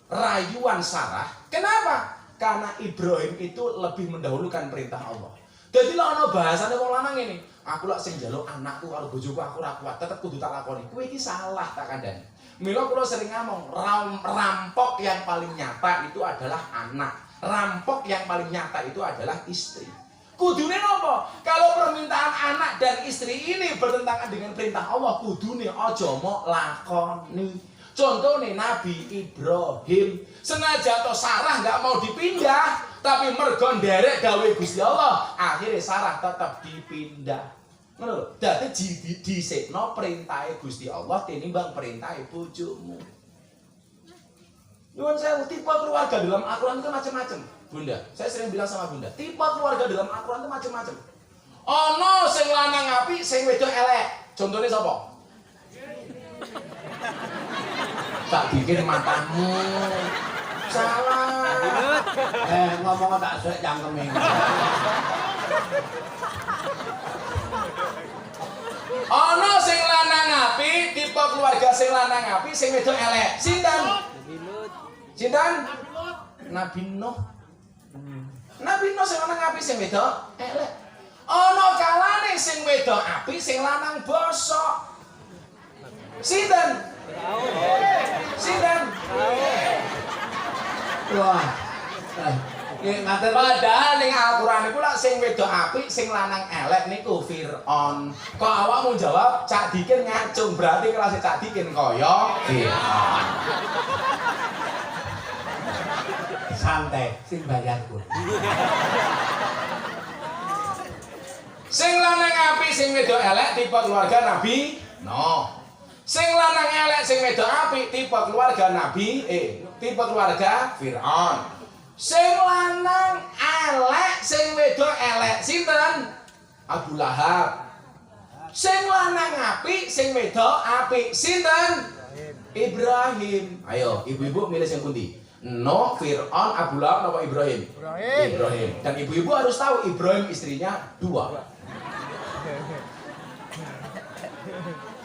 rayuan Sarah. Kenapa? Karena Ibrahim itu lebih mendahulukan perintah Allah. Jadi lah ana bahasane wong lanang ini, aku lak sing njaluk anakku karo bojoku aku ora kuat, tetep kudu tak lakoni. Kuwi iki salah tak kandhani. Mila kula sering ngomong, rampok yang paling nyata itu adalah anak. Rampok yang paling nyata itu adalah istri. Kudune napa? Kalau permintaan anak dan istri ini bertentangan dengan perintah Allah, kudune aja mok lakoni. Contohnya Nabi Ibrahim, senajan to Sarah nggak mau dipindah, tapi mergo nderek dawuh Gusti Allah, akhirnya Sarah tetap dipindah. Ngono lho. Dadi dhisikno perintahe Gusti Allah tinimbang perintahe bojomu. Nyuwun sewu, tipe keluarga dalam Al-Quran itu macam-macam. Bunda, saya sering bilang sama Bunda, tipe keluarga dalam Al-Quran itu macam-macam. Ono sing lanang apik, sing wedok elek. Contohnya sapa? Tak bikin matamu. Salah. Ngomong tak suwek cangkeme. Ono sing lanang apik, tipe keluarga sing lanang apik, sing wedok elek. Sinten? Sinten? Nabi Nuh. Nabi Nuh sing lanang apik, sing wedok elek. Ono kalane sing wedok apik, sing lanang bosok. Sinten? Sinten? Wah. Ngaten Padahal ning Al-Qur'an iku lak sing wedok apik, sing lanang elek niku Fir'aun. Kok awakmu jawab Cak Dikin ngacung, berarti kelas Cak Dikin kaya Fir'aun. santai sing bayarku. Sing lanang apik, sing wedok elek tipe keluarga Nabi Nuh. Sing lanang elek, sing wedok apik tipe keluarga Nabi tipe keluarga Fir'aun. Sing lanang elek, sing wedok elek sinten? Abu Lahab. Sing lanang apik, sing wedok apik sinten? Ibrahim. Ayo, ibu-ibu milih sing pundi? Nuh, Fir'aun, Abu Lahab apa Ibrahim? Ibrahim. Dan ibu-ibu harus tahu Ibrahim istrinya 2.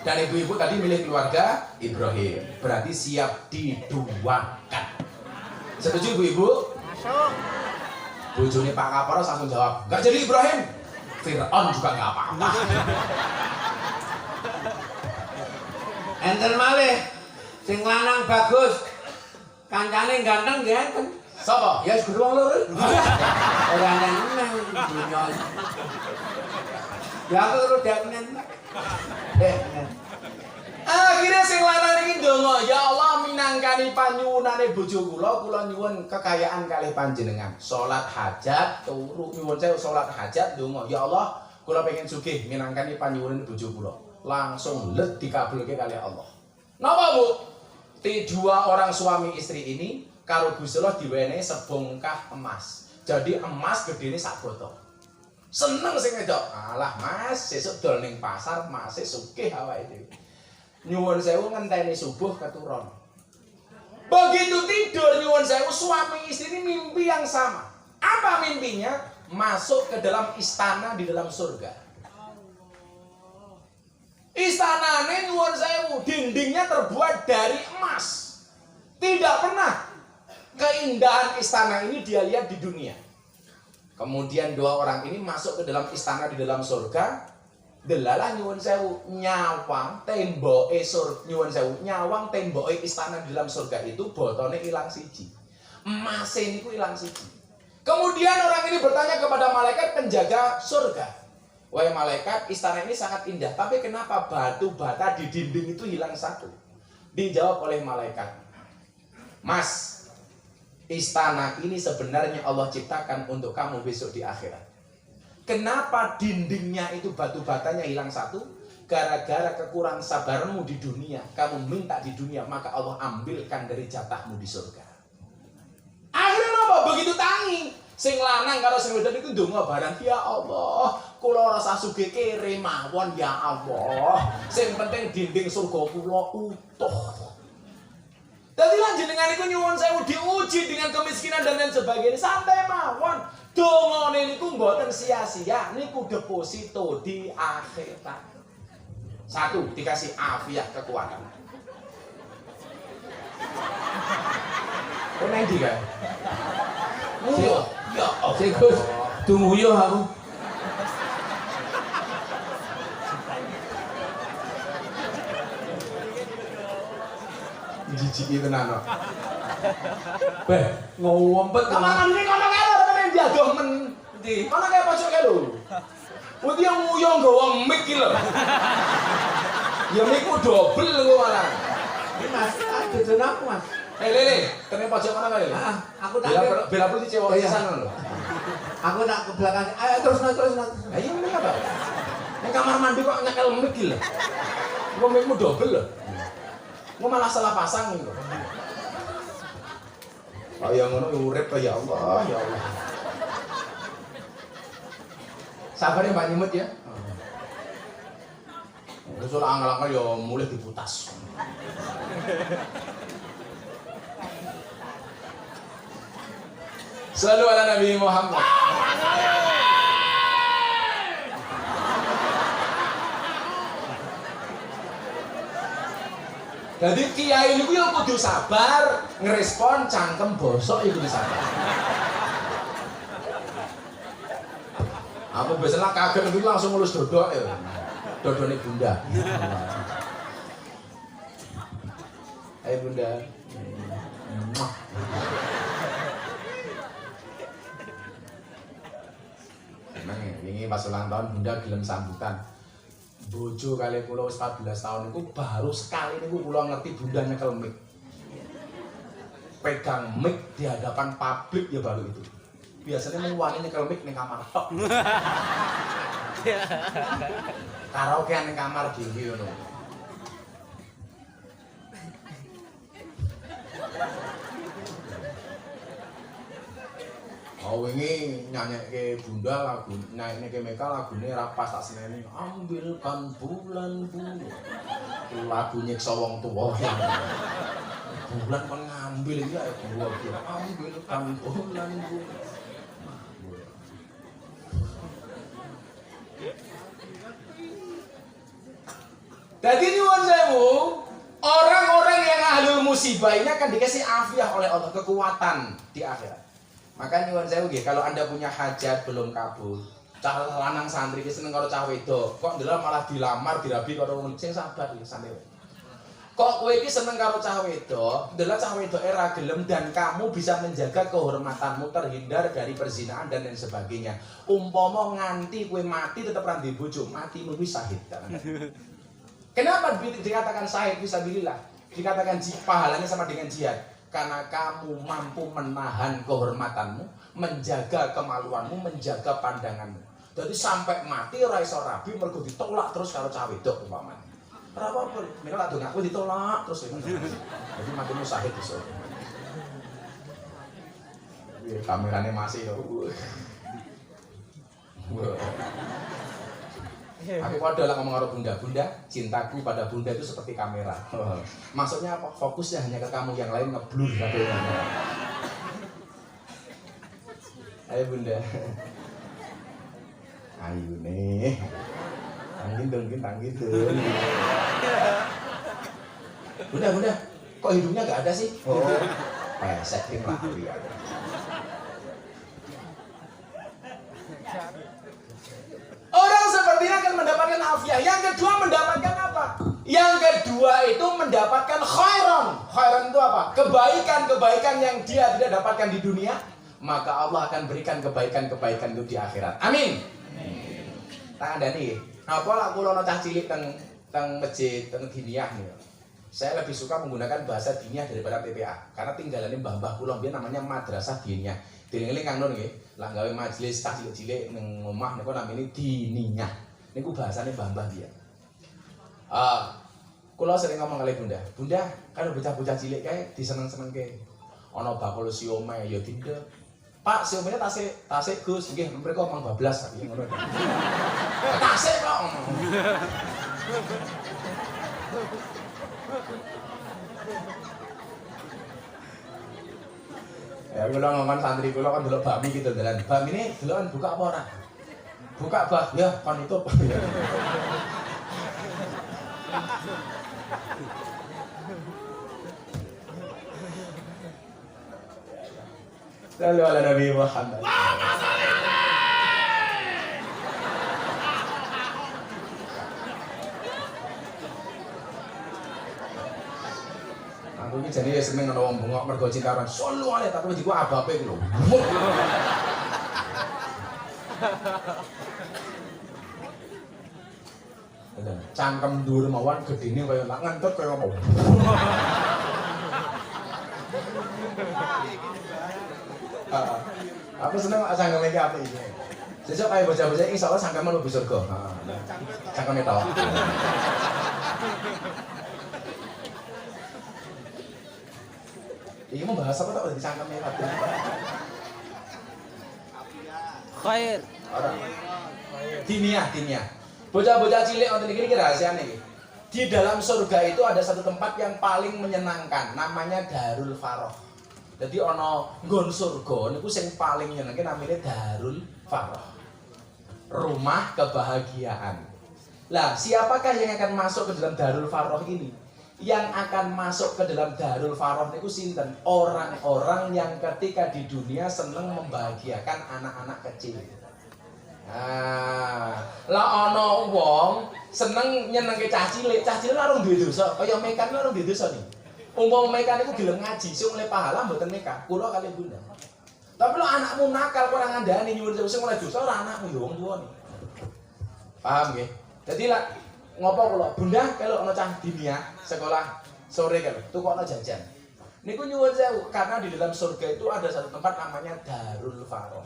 Dan ibu-ibu tadi milih keluarga Ibrahim. Berarti siap diduakan. Setuju ibu-ibu? Bojone Pak Kapolres langsung jawab, "Enggak jadi Ibrahim." Fir'aun juga enggak apa-apa. Enten malih sing lanang bagus. Kancane ganteng nggih enten. Sapa? Ya guru wong loro. Ora nang dunya. Ya aku terus daknen. Akhirnya sing lanang iki ndonga, "Ya Allah, minangkani panyuwunane bojo kula nyuwun kekayaan kalih panjenengan. Salat hajat turu nyuwun saya salat hajat ndonga, ya Allah, kula pengen sugih minangkani panyuwunane bojo kula." Langsung let dikabulke kalih Allah. Napa, Bu? Dua orang suami istri ini karo Gusti Allah diwenehi sebongkah emas. Jadi emas gedene sak botol. Seneng sing wedok. Alah, Mas, sesuk dol ning pasar, Mas sugih awake dhewe. Nyuwun sewu ngenteni subuh keturun. Begitu tidur nyuwun sewu suami istri ini mimpi yang sama. Apa mimpinya? Masuk ke dalam istana di dalam surga. Istanane nyuwun sewu dindingnya terbuat dari emas. Tidak pernah keindahan istana ini dia lihat di dunia. Kemudian dua orang ini masuk ke dalam istana di dalam surga. Delalah nyuwun sewu nyawang temboke nyuwun sewu nyawang temboke istana di dalam surga itu botone ilang siji. Emase niku ilang siji. Kemudian orang ini bertanya kepada malaikat penjaga surga. "Wahai malaikat, istana ini sangat indah, tapi kenapa batu bata di dinding itu hilang satu?" Dijawab oleh malaikat, "Mas, istana ini sebenarnya Allah ciptakan untuk kamu besok di akhirat. Kenapa dindingnya itu batu batanya hilang satu? Gara-gara kekurang sabarmu di dunia. Kamu minta di dunia, maka Allah ambilkan dari jatahmu di surga. Akhirnya apa? Begitu tangi. Sing lanang karo sing wedok iku ndonga barang, ya Allah, kula rasa sugih kere mawon ya Allah. Sing penting dinding surga kula utuh. Dadi lan jenengan iku nyuwun sewu diuji dengan kemiskinan dan lain sebagainya. Santai mawon. Dongane niku mboten sia-sia, niku deposito di akhirat. Satu, dikasih afiat kekuatan. Kok nang ndi kae? Ya, sik Gus, tunggu yo aku. Jijiki tenan kok. Beh, ngompet Kamangan iki kono kae lho tenan diadoh men. Ndi? Kono kae pojok kae lho. Kuwi yang nguyong nggawa mic iki lho. Ya mic-ku dobel kok malah. Ini Mas, aduh aku Mas. Lele, tenan pojok kono kae. Aku tak Bela putih cewek Iya. pisan lho. aku tak ke belakang. Ayo terus. Lah iya meneh apa? Ning kamar mandi kok nyekel mic iki lho. Kok mic-mu dobel lho. Kok malah salah pasang iki lho. Oh ya ngono urip ya Allah, ya Allah. Sabar ya Mbak Nyimut ya. Wis ora angel-angel ya mulih diputas. Selalu ala Nabi Muhammad. Jadi kiai niku ya kudu sabar ngerespon cangkem bosok ya kudu sabar. Aku biasanya kaget itu langsung ngulus dodok ya. Dodone bunda. Ayo bunda. Emang ini pas ulang tahun bunda gelem sambutan. Bojo kali kula wis 14 tahun niku baru sekali niku kula ngerti bunda nyekel mic. Pegang mic di hadapan publik ya baru itu. Biasanya mau wani nyekel mic ning kamar tok. Karaokean ning kamar dhewe ngono. Oh wingi nyanyikke bunda lagu nyanyikke Meka lagune ra pas tak seneni ambilkan bulan bulu. Lagu nyiksa wong tuwa. Bulan kon ngambil iki ya gua kira ambilkan bulan bulu. Jadi nyuwun sewu, orang-orang yang ahlul musibah ini akan dikasih afiah oleh Allah, kekuatan di akhirat. Maka nyuwun sewu nggih, kalau Anda punya hajat belum kabul, cah lanang santri ki seneng karo cah wedok, kok ndelok malah dilamar dirabi karo wong sing sabar iki santai. Kok kowe iki seneng karo cah wedok, ndelok cah wedok era gelem dan kamu bisa menjaga kehormatanmu terhindar dari perzinahan dan lain sebagainya. Umpama nganti kowe mati tetep ra ndek bojo, matimu wis syahid. Kenapa dikatakan syahid fisabilillah? Dikatakan pahalanya sama dengan jihad. Karena kamu mampu menahan kehormatanmu, menjaga kemaluanmu, menjaga pandanganmu. Jadi sampai mati ora iso rabi mergo ditolak terus karo cah wedok umpamane. Ora apa-apa, mereka lak dongakku ditolak terus ngono. Jadi matimu syahid iso. Kamerane masih yo. Aku padahal ngomong karo bunda, cintaku pada bunda itu seperti kamera. Maksudnya apa? Fokusnya hanya ke kamu, yang lain ngeblur kabeh. Ayo bunda. Ayo nih. Tanggin dong. Bunda, kok hidungnya nggak ada sih? Oh, setting lah. Orang seperti ini akan mendapatkan afiah. Yang kedua mendapatkan apa? Yang kedua itu mendapatkan khairan. Khairan itu apa? Kebaikan yang dia tidak dapatkan di dunia, maka Allah akan berikan kebaikan itu di akhirat. Amin. Tak ada nih. Apa lah kula cah cilik teng masjid teng diniyah nih. Saya lebih suka menggunakan bahasa diniyah daripada PPA karena tinggalannya mbah-mbah kula mbiyen namanya madrasah diniyah. Dieling-eling Kang Nur nggih, lah gawe majelis tak cilik-cilik ning omah niku namine dininyah. Niku bahasane mbah-mbah biyen. Kula sering ngomong kali Bunda, Bunda, kalau bocah-bocah cilik kae diseneng-senengke. Ana bakul siomay ya dindek. Pak, siomay tasik Gus, nggih mriko omong bablas tapi ngono. Tasik kok. Ya kula ngomong santri kula kan delok bakmi gitu dalan. Bakmi ini delokan buka apa ora? Buka, Bah. Ya, kon tutup. Lalu ala Nabi Muhammad. Aku ini jadi seneng ana wong bengok mergo cinta orang solo ale tapi diku abape iki lho. Cangkem dhuwur mawon gedine kaya lak ngentut kaya apa. Aku seneng cangkem iki apik iki. Sesuk kaya bocah-bocah insyaallah cangkem mlebu surga. Heeh. Cangkeme to. Ini mau bahas apa tak udah dicangkemnya Pak? Khair. Diniah. Bocah-bocah cilik wonten iki rahasiane iki. Di dalam surga itu ada satu tempat yang paling menyenangkan, namanya Darul Faroh. Jadi ana nggon surga niku sing paling nyenengke namanya Darul Faroh. Rumah kebahagiaan. Lah, siapakah yang akan masuk ke dalam Darul Faroh ini? Yang akan masuk ke dalam Darul Faroh niku sinten? Orang-orang yang ketika di dunia seneng membahagiakan anak-anak kecil. Lah ana wong seneng nyenengke cah cilik ora duwe dosa. Kaya mekan ora duwe dosa nih. Umpama mekan niku gelem ngaji, sing oleh pahala mboten meka. Kula kali Bunda. Tapi lo anakmu nakal kurang ngandani nyuwun sewu sing oleh dosa ora anakmu ya wong tuwa nih. Paham nggih? Dadi lah ngopo kula, Bunda kalau ana cah dinia sekolah sore kalau tukokno jajan. Niku nyuwun sewu karena di dalam surga itu ada satu tempat namanya Darul Faroh.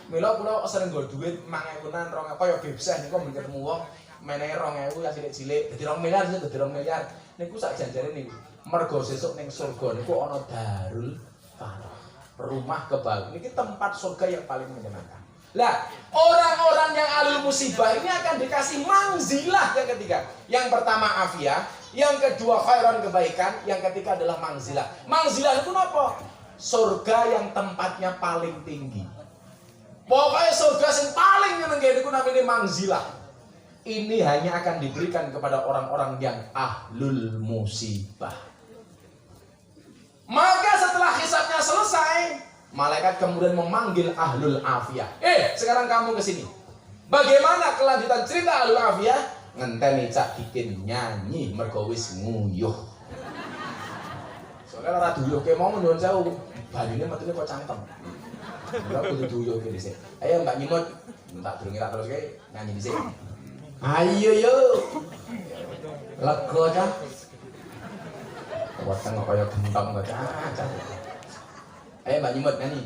Mila kula sering nggo dhuwit 5.000-an 2.000 kaya bebseh niku men ketemu wong menehi 2.000 ya cilik-cilik dadi 2 miliar dadi 2 miliar. Niku sak janjane niku. Mergo sesuk ning surga niku ana Darul Faroh. Rumah kebahagiaan. Niki tempat surga yang paling menyenangkan. Lah, orang-orang yang alul musibah ini akan dikasih manzilah yang ketiga. Yang pertama afiyah, yang kedua khairan kebaikan, yang ketiga adalah manzilah. Manzilah itu apa? Surga yang tempatnya paling tinggi. Pokoknya surga yang paling nyenengke niku namanya manzilah. Ini hanya akan diberikan kepada orang-orang yang ahlul musibah. Maka setelah hisabnya selesai, malaikat kemudian memanggil ahlul afiyah. Sekarang kamu ke sini. Bagaimana kelanjutan cerita ahlul afiyah? Ngenteni cak bikin nyanyi mergo wis nguyuh. Soalnya ora duyuh ke mau nyuwun sewu. Baline metune kok cangkem. Ora kudu duyuh ke dhisik. Ayo Mbak Nyimut, tak durunge tak teruske nyanyi dhisik. Ayo yo. Lega cah. Weteng kaya gentong cah. Ayo Mbak Nyimut nyanyi.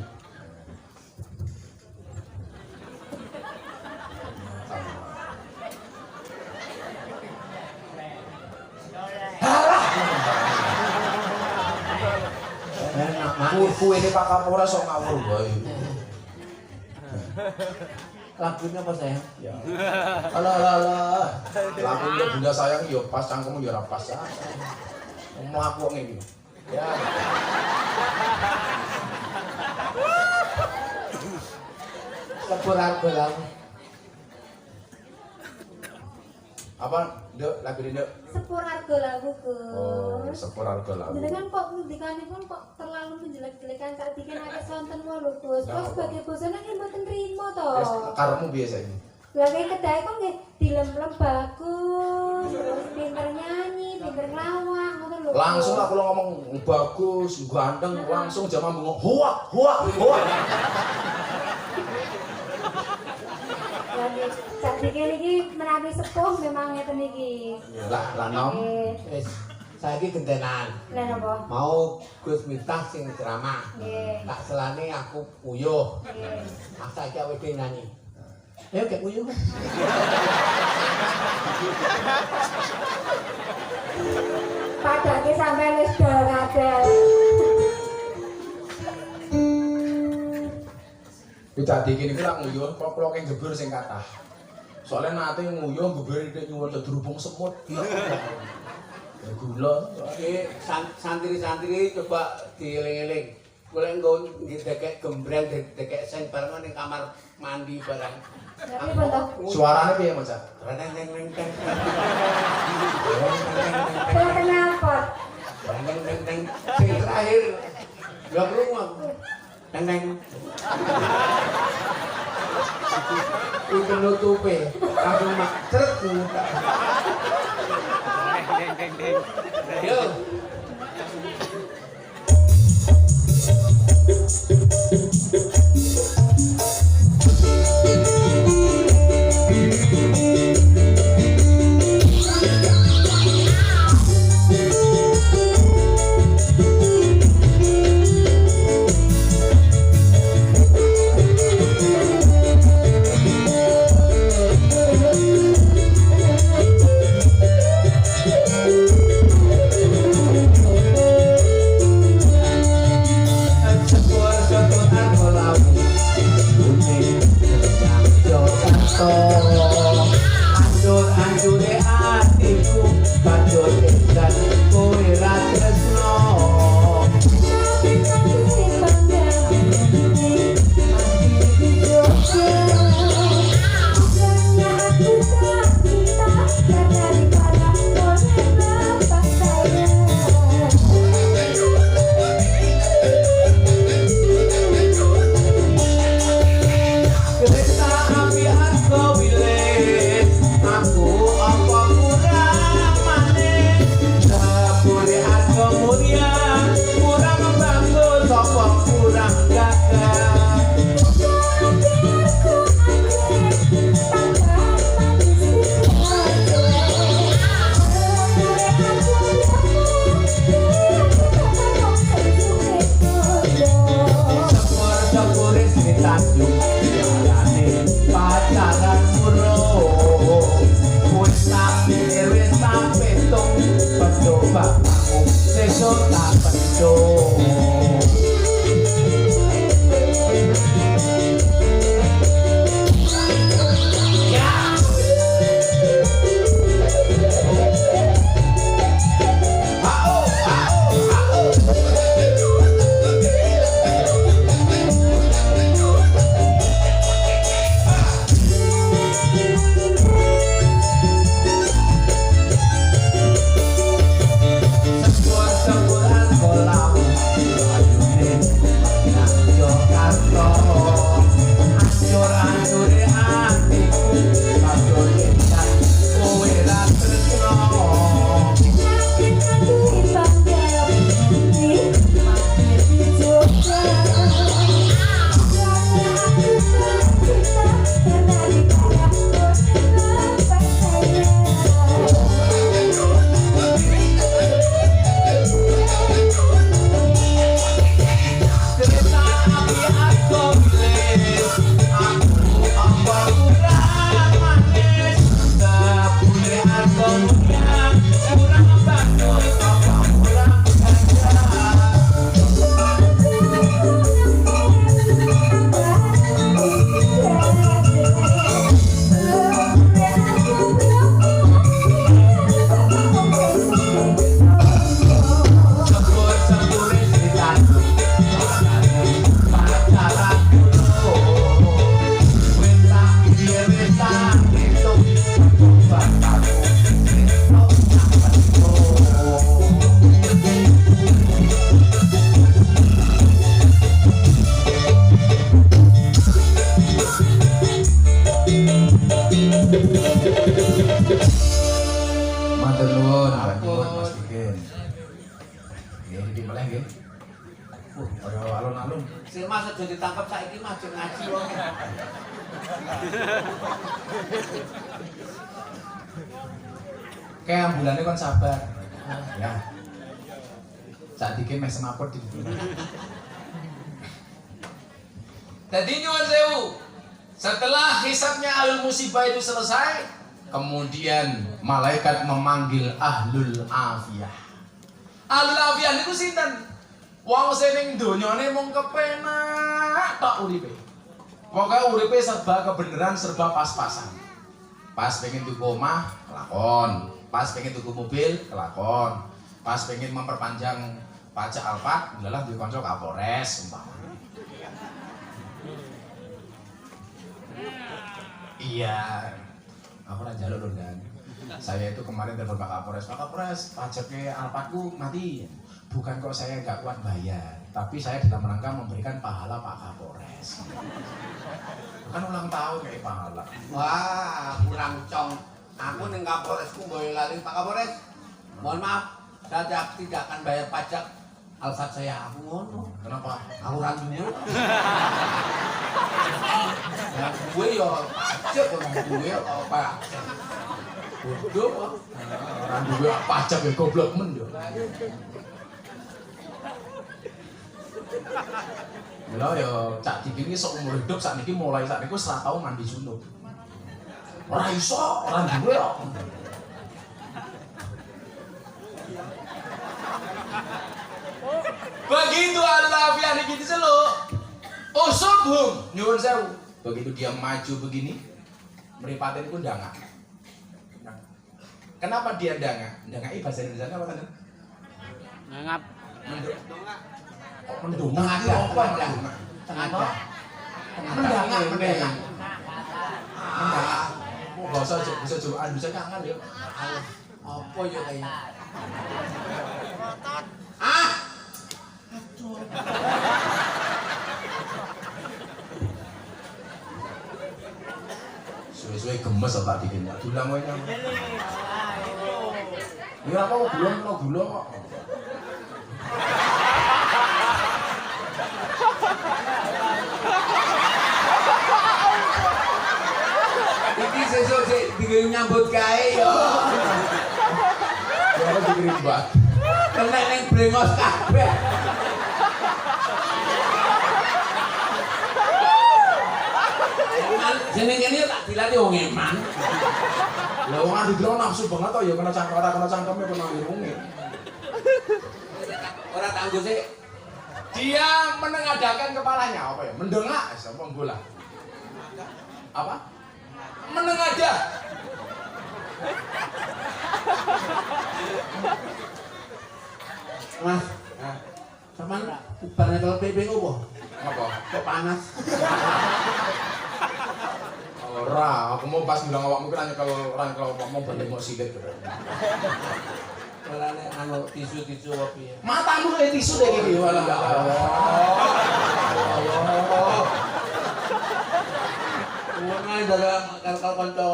Kuwi ini Pak Kapolres sok ngawur wae. Lagunya apa sayang? Ya. Alah. Lagunya Bunda sayang ya pas cangkemmu ya ora pas. Ngomong aku ngene iki. Ya. Sepurang-perang. Apa? Nduk, lagu Nduk. Sepur harga lagu ke. Oh, sepur harga lagu. Jenengan kok ngendikanipun kok terlalu menjelek-jelekan saat bikin akeh sonten wae Gus. Kok sebagai bosone ki mboten trimo to. Wes karepmu biasa iki. Lah kayak kedai kok nggih dilem-lem bagus, terus pinter nyanyi, pinter nglawak, ngoten lho. Langsung aku ngomong bagus, ganteng, langsung jaman ngomong huak. Saat dikene iki menawi sepuh memang ngeten iki. Lah nom. Wis Saiki gentenan. Lah napa? Mau Gus Miftah sing ceramah. Nggih. Tak selane aku puyuh. Nggih. Masa iki awake dhewe nyanyi. Ayo kayak puyuh. Padahal sampean wis dol kabeh. Kita dikini kita nguyuh, kalau yang gebur sing kathah. Soalnya nanti nguyuh gebur itu nyuwun terhubung semut. Ya gula. Oke, santri-santri coba dieling-eling. Boleh nggo ndekek gembreng, ndekek sing bareng ning kamar mandi barang. Tapi bentuk Suaranya piye, Mas? Reneng neng neng neng. saya kenal pot. Reneng neng neng. Sing terakhir. Ya ngomong. Neng neng. Itu nutupe. Langsung mak ceret muka. Yo. Anjur-anjure atiku banjur edan kowe ra tresno. Kereta api aku wilis, aku apa kurang manis. Sepure aku mulia, kurang bagus apa kurang gagah. Sepure sing tanjung, jalane pacaran muro. Wis tak petung, coba aku sesuk tak petung. Sepur-sepuran kolam, ayune nang Jakarta. Ancur-ancure atiku, banjur edan kowe ra tresno. Kereta api aku wilis, aku apa kurang manis. Sepure aku mulia, kurang bagus apa kurang gagah. Sepur-sepure sing tanjung, jalane pacaran muro. Wis tak piye wis tak hitung, coba aku sesuk tak petung. Matur nuwun, Mas Dikin. Nggih, iki meleh nggih. Kaya alun-alun. Sing Mas aja ditangkep saiki Mas aja ngaji wong. Kayak ambulane kon sabar. Ya. Saat dikit mes semaput di. Jadi nyuwun sewu. Setelah hisabnya ahlul musibah itu selesai, kemudian malaikat memanggil ahlul afiyah. Ahlul afiyah niku sinten? Wong sing ning donyane mung kepenak tok uripe. Pokoke uripe serba kebenaran, serba pas-pasan. Pas pengen tuku omah, kelakon. Pas pengen tuku mobil, kelakon. Pas pengen memperpanjang pajak Alphard, adalah di kanca Kapolres umpama. Iya, aku ora njaluk lho Dan. Saya itu kemarin telepon Pak Kapolres, Pak Kapolres, pajaknya Alphardku mati. Bukan kok saya nggak kuat bayar, tapi saya dalam rangka memberikan pahala Pak Kapolres. Kan ulang tahun kayak pahala. Wah, kurang cong. Aku ning Kapolresku boyo lali Pak Kapolres. Mohon maaf, saya tidak akan bayar pajak Alphard saya. Aku ngono. Kenapa? Aku ra duwe. Ya gue yo pajak orang duwe apa? Bodoh kok. Orang duwe pajak ya goblok men yo. Lha yo cak dikini sok umur hidup sakniki mulai sakniku 100 tahun mandi junub. Ora iso, ora duwe kok. Begitu al-afiyah niki diceluk. Usubhum nyuwun sewu. Begitu dia maju begini, mripatin ku ndangak. Kenapa dia ndangak? Ndangaki bahasa Indonesia apa kan? Ngangap. Mendongak. Kok mendongak apa mendongak? Tengah. Mendangak, mendangak. Mendangak. Enggak usah bisa jawaan, bisa kangen ya. Apa yo kayak? Ah! Suwe-suwe gemes kok tak bikin tak dulang wae kan. Ya apa belum gula kok. Iki sesuk sik dikirim nyambut gawe yo. Ya apa dikirim mbak. Kena ning brengos kabeh. Jeneng kene tak dilati wong eman. Lah wong andi dro nafsu banget kok ya kena cangkeme kena ngirungi. Ora tanggo sik. Dia menengadakan kepalanya apa ya? Mendongak apa bola? Apa? Menengadah. Mas, sampean bareng kalau PP opo? Apa? Kok panas? Ora, aku mau pas bilang awakmu kan kalau mau beremosi deh. Ora nek anu tisu-tisu opo ya? Matamu kayak tisu deh gitu wala enggak. Wong dalam kalau kanca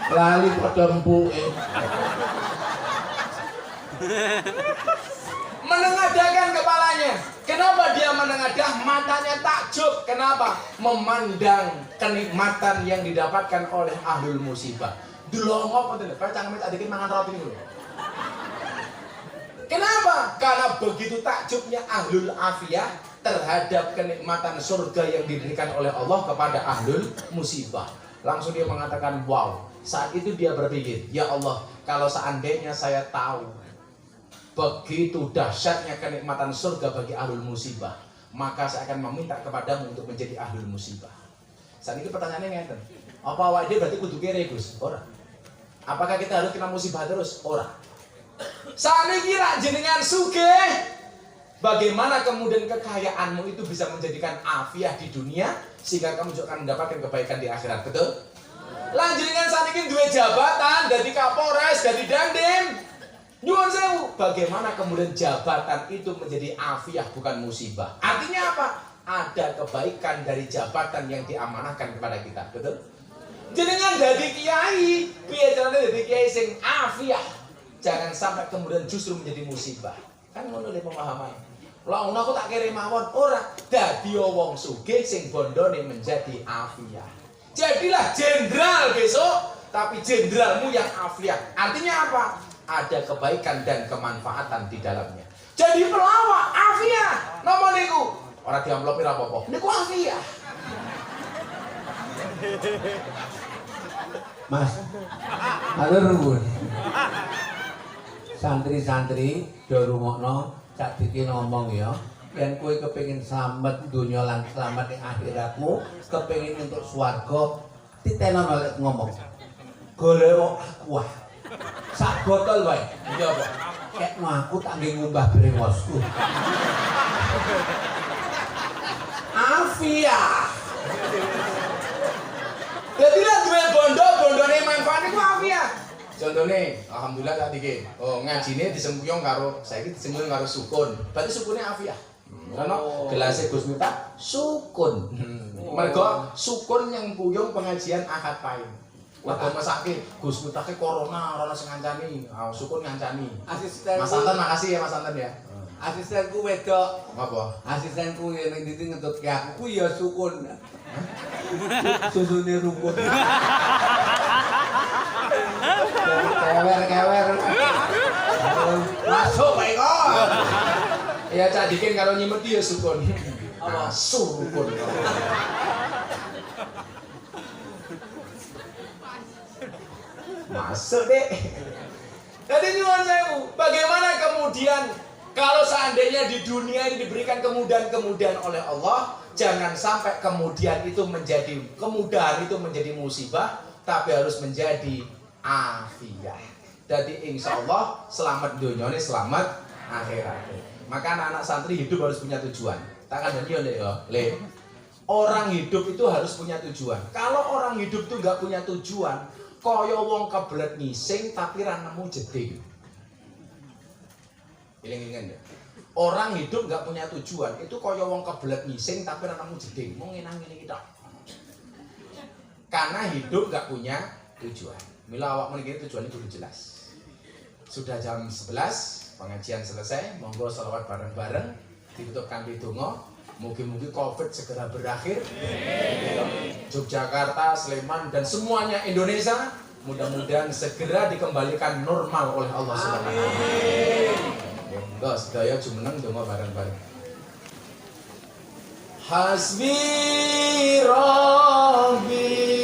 lali padha empuke. Menengadahkan kepalanya. Kenapa dia menengadah? Matanya takjub. Kenapa? Memandang kenikmatan yang didapatkan oleh ahlul musibah. Delongok ngoten lho, kaya cangkeme tak dikit mangan roti lho. Kenapa? Karena begitu takjubnya ahlul afiyah terhadap kenikmatan surga yang diberikan oleh Allah kepada ahlul musibah. Langsung dia mengatakan, wow. Saat itu dia berpikir, ya Allah, kalau seandainya saya tahu begitu dahsyatnya kenikmatan surga bagi ahlul musibah, maka saya akan meminta kepadamu untuk menjadi ahlul musibah. Saat itu pertanyaannya ngeten, apa awake dhewe berarti kudu kere Gus? Ora. Apakah kita harus kena musibah terus? Ora. Saniki rak jenengan sugih, bagaimana kemudian kekayaanmu itu bisa menjadikan afiah di dunia sehingga kamu juga akan mendapatkan kebaikan di akhirat, betul? Lah jenengan saniki duwe jabatan dari Kapolres, dari Dandim. Nyuwun sewu, bagaimana kemudian jabatan itu menjadi afiah bukan musibah? Artinya apa? Ada kebaikan dari jabatan yang diamanahkan kepada kita, betul? Jenengan dadi kiai, piye carane dadi kiai sing afiah? Jangan sampai kemudian justru menjadi musibah. Kan ngono le pemahaman. Lah ngono aku tak kira mawon, ora dadi wong sugih sing bondone menjadi afiah. Jadilah jenderal besok, tapi jenderalmu yang afiat. Artinya apa? Ada kebaikan dan kemanfaatan di dalamnya. Jadi pelawak afiat. Napa niku? Ora diamplopi ra apa-apa. Niku afiat. Mas, halo Rumpun. Santri-santri do rungokno sakdiki ngomong ya. Yen kowe kepengin slamet donya lan slamet ing akhiratmu, kepengin untuk swarga, titenon oleh ngomong. Golek aquah. Sak botol wae. Iya, Pak. Kekno aku tak nggih ngumbah brengosku. Afia. Jadi lah duwe bondo-bondone manfaat iku afiat. Contone, alhamdulillah tak dikit. Oh, ngajine disempuyung karo saiki disempuyung karo sukun. Berarti sukune afiat. Karena gelasnya Gus Miftah sukun. Mergo sukun yang puyung pengajian akad pahing. Mergo mesake Gus Miftah ke corona ora sing ngancani, sukun ngancani. Asisten Mas Anton makasih ya Mas Anton ya. asistenku wedok. Apa? Asistenku yang ndi ngentutke aku ya sukun. Susune rumput. Kewer. Masuk bae kok. Ya cak dikin karo nyimeti ya sukun. Apa? Sukun. Masuk deh. Jadi nyuwun sewu, bagaimana kemudian kalau seandainya di dunia ini diberikan kemudahan-kemudahan oleh Allah, jangan sampai kemudian itu menjadi kemudahan itu menjadi musibah, tapi harus menjadi afiat. Jadi insya Allah selamat dunia ini selamat akhirat. Maka anak-anak santri hidup harus punya tujuan. Takkan jadi le. Orang hidup itu harus punya tujuan. Kalau orang hidup itu nggak punya tujuan, kaya wong kebelet ngising tapi ra nemu jeding. Eling-elingan ya. Orang hidup nggak punya tujuan, itu kaya wong kebelet ngising tapi ra nemu jeding. Mau ngenang-ngenang tok. Karena hidup nggak punya tujuan. Mila awak meniki tujuannya kudu jelas. Sudah jam 11, pengajian selesai, monggo selawat bareng-bareng, ditutup kanthi donga. Mugi-mugi Covid segera berakhir. Yogyakarta, Sleman dan semuanya Indonesia mudah-mudahan segera dikembalikan normal oleh Allah Subhanahu wa taala. Monggo sedaya jumeneng donga bareng-bareng. Hasbi Rabbi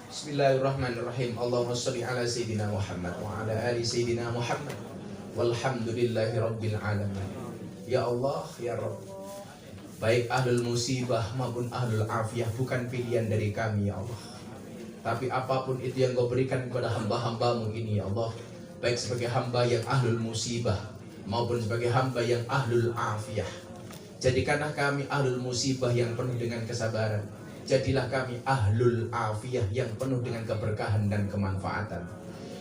Bismillahirrahmanirrahim. Allahumma sholli ala sayyidina Muhammad wa ala ali sayyidina Muhammad. Walhamdulillahi rabbil alamin. Ya Allah, ya Rabb. Baik ahlul musibah maupun ahlul afiyah bukan pilihan dari kami ya Allah. Tapi apapun itu yang Kau berikan kepada hamba-hambamu ini ya Allah, baik sebagai hamba yang ahlul musibah maupun sebagai hamba yang ahlul afiyah, Jadikanlah kami ahlul musibah yang penuh dengan kesabaran. Jadilah kami ahlul afiyah yang penuh dengan keberkahan dan kemanfaatan.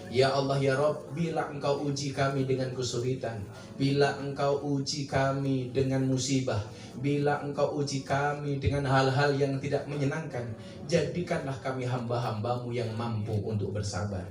Ya Allah ya Rabb, bila Engkau uji kami dengan kesulitan, bila Engkau uji kami dengan musibah, bila Engkau uji kami dengan hal-hal yang tidak menyenangkan, jadikanlah kami hamba-hambamu yang mampu untuk bersabar.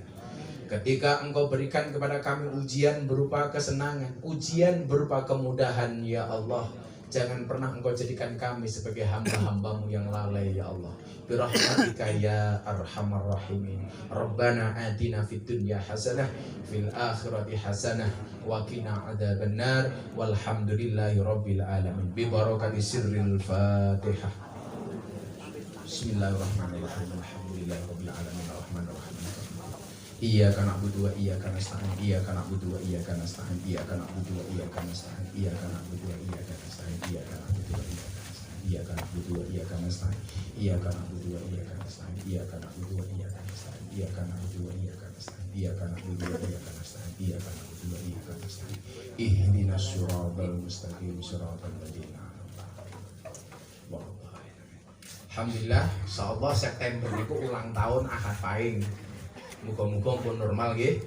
Ketika Engkau berikan kepada kami ujian berupa kesenangan, ujian berupa kemudahan, ya Allah, jangan pernah Engkau jadikan kami sebagai hamba-hambamu yang lalai, ya Allah. Birahmatika ya arhamar rahimin. Rabbana atina fid dunya hasanah fil akhirati hasanah wa qina adzabannar walhamdulillahi rabbil alamin. Bi barakati sirril Fatihah. Bismillahirrahmanirrahim. Alhamdulillahi rabbil alamin arrahmanir rahim. Iyyaka na'budu wa iyyaka nasta'in. Iyyaka na'budu wa iyyaka nasta'in. Iyyaka na'budu wa iyyaka nasta'in. Iyyaka na'budu wa iyyaka nasta'in. Iyyaka na'budu wa iyyaka nasta'in. Iyyaka na'budu wa iyyaka nasta'in. Iyyaka na'budu wa iyyaka nasta'in. Iyyaka na'budu wa iyyaka nasta'in. Iyyaka na'budu wa iyyaka nasta'in. Iyyaka na'budu wa iyyaka nasta'in. Ihdinas siratal mustaqim siratal ladzina an'amta 'alaihim. Alhamdulillah, insyaallah September niku ulang tahun Ahad Pahing. Muga-muga pun normal nggih.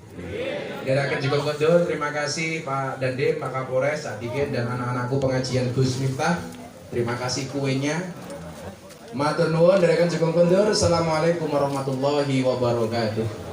Gerakan juga kondur, terima kasih Pak Dandim, Pak Kapolres, Adikin dan anak-anakku pengajian Gus Miftah. Terima kasih kuenya. Matur nuwun, gerakan juga kondur. Assalamualaikum warahmatullahi wabarakatuh.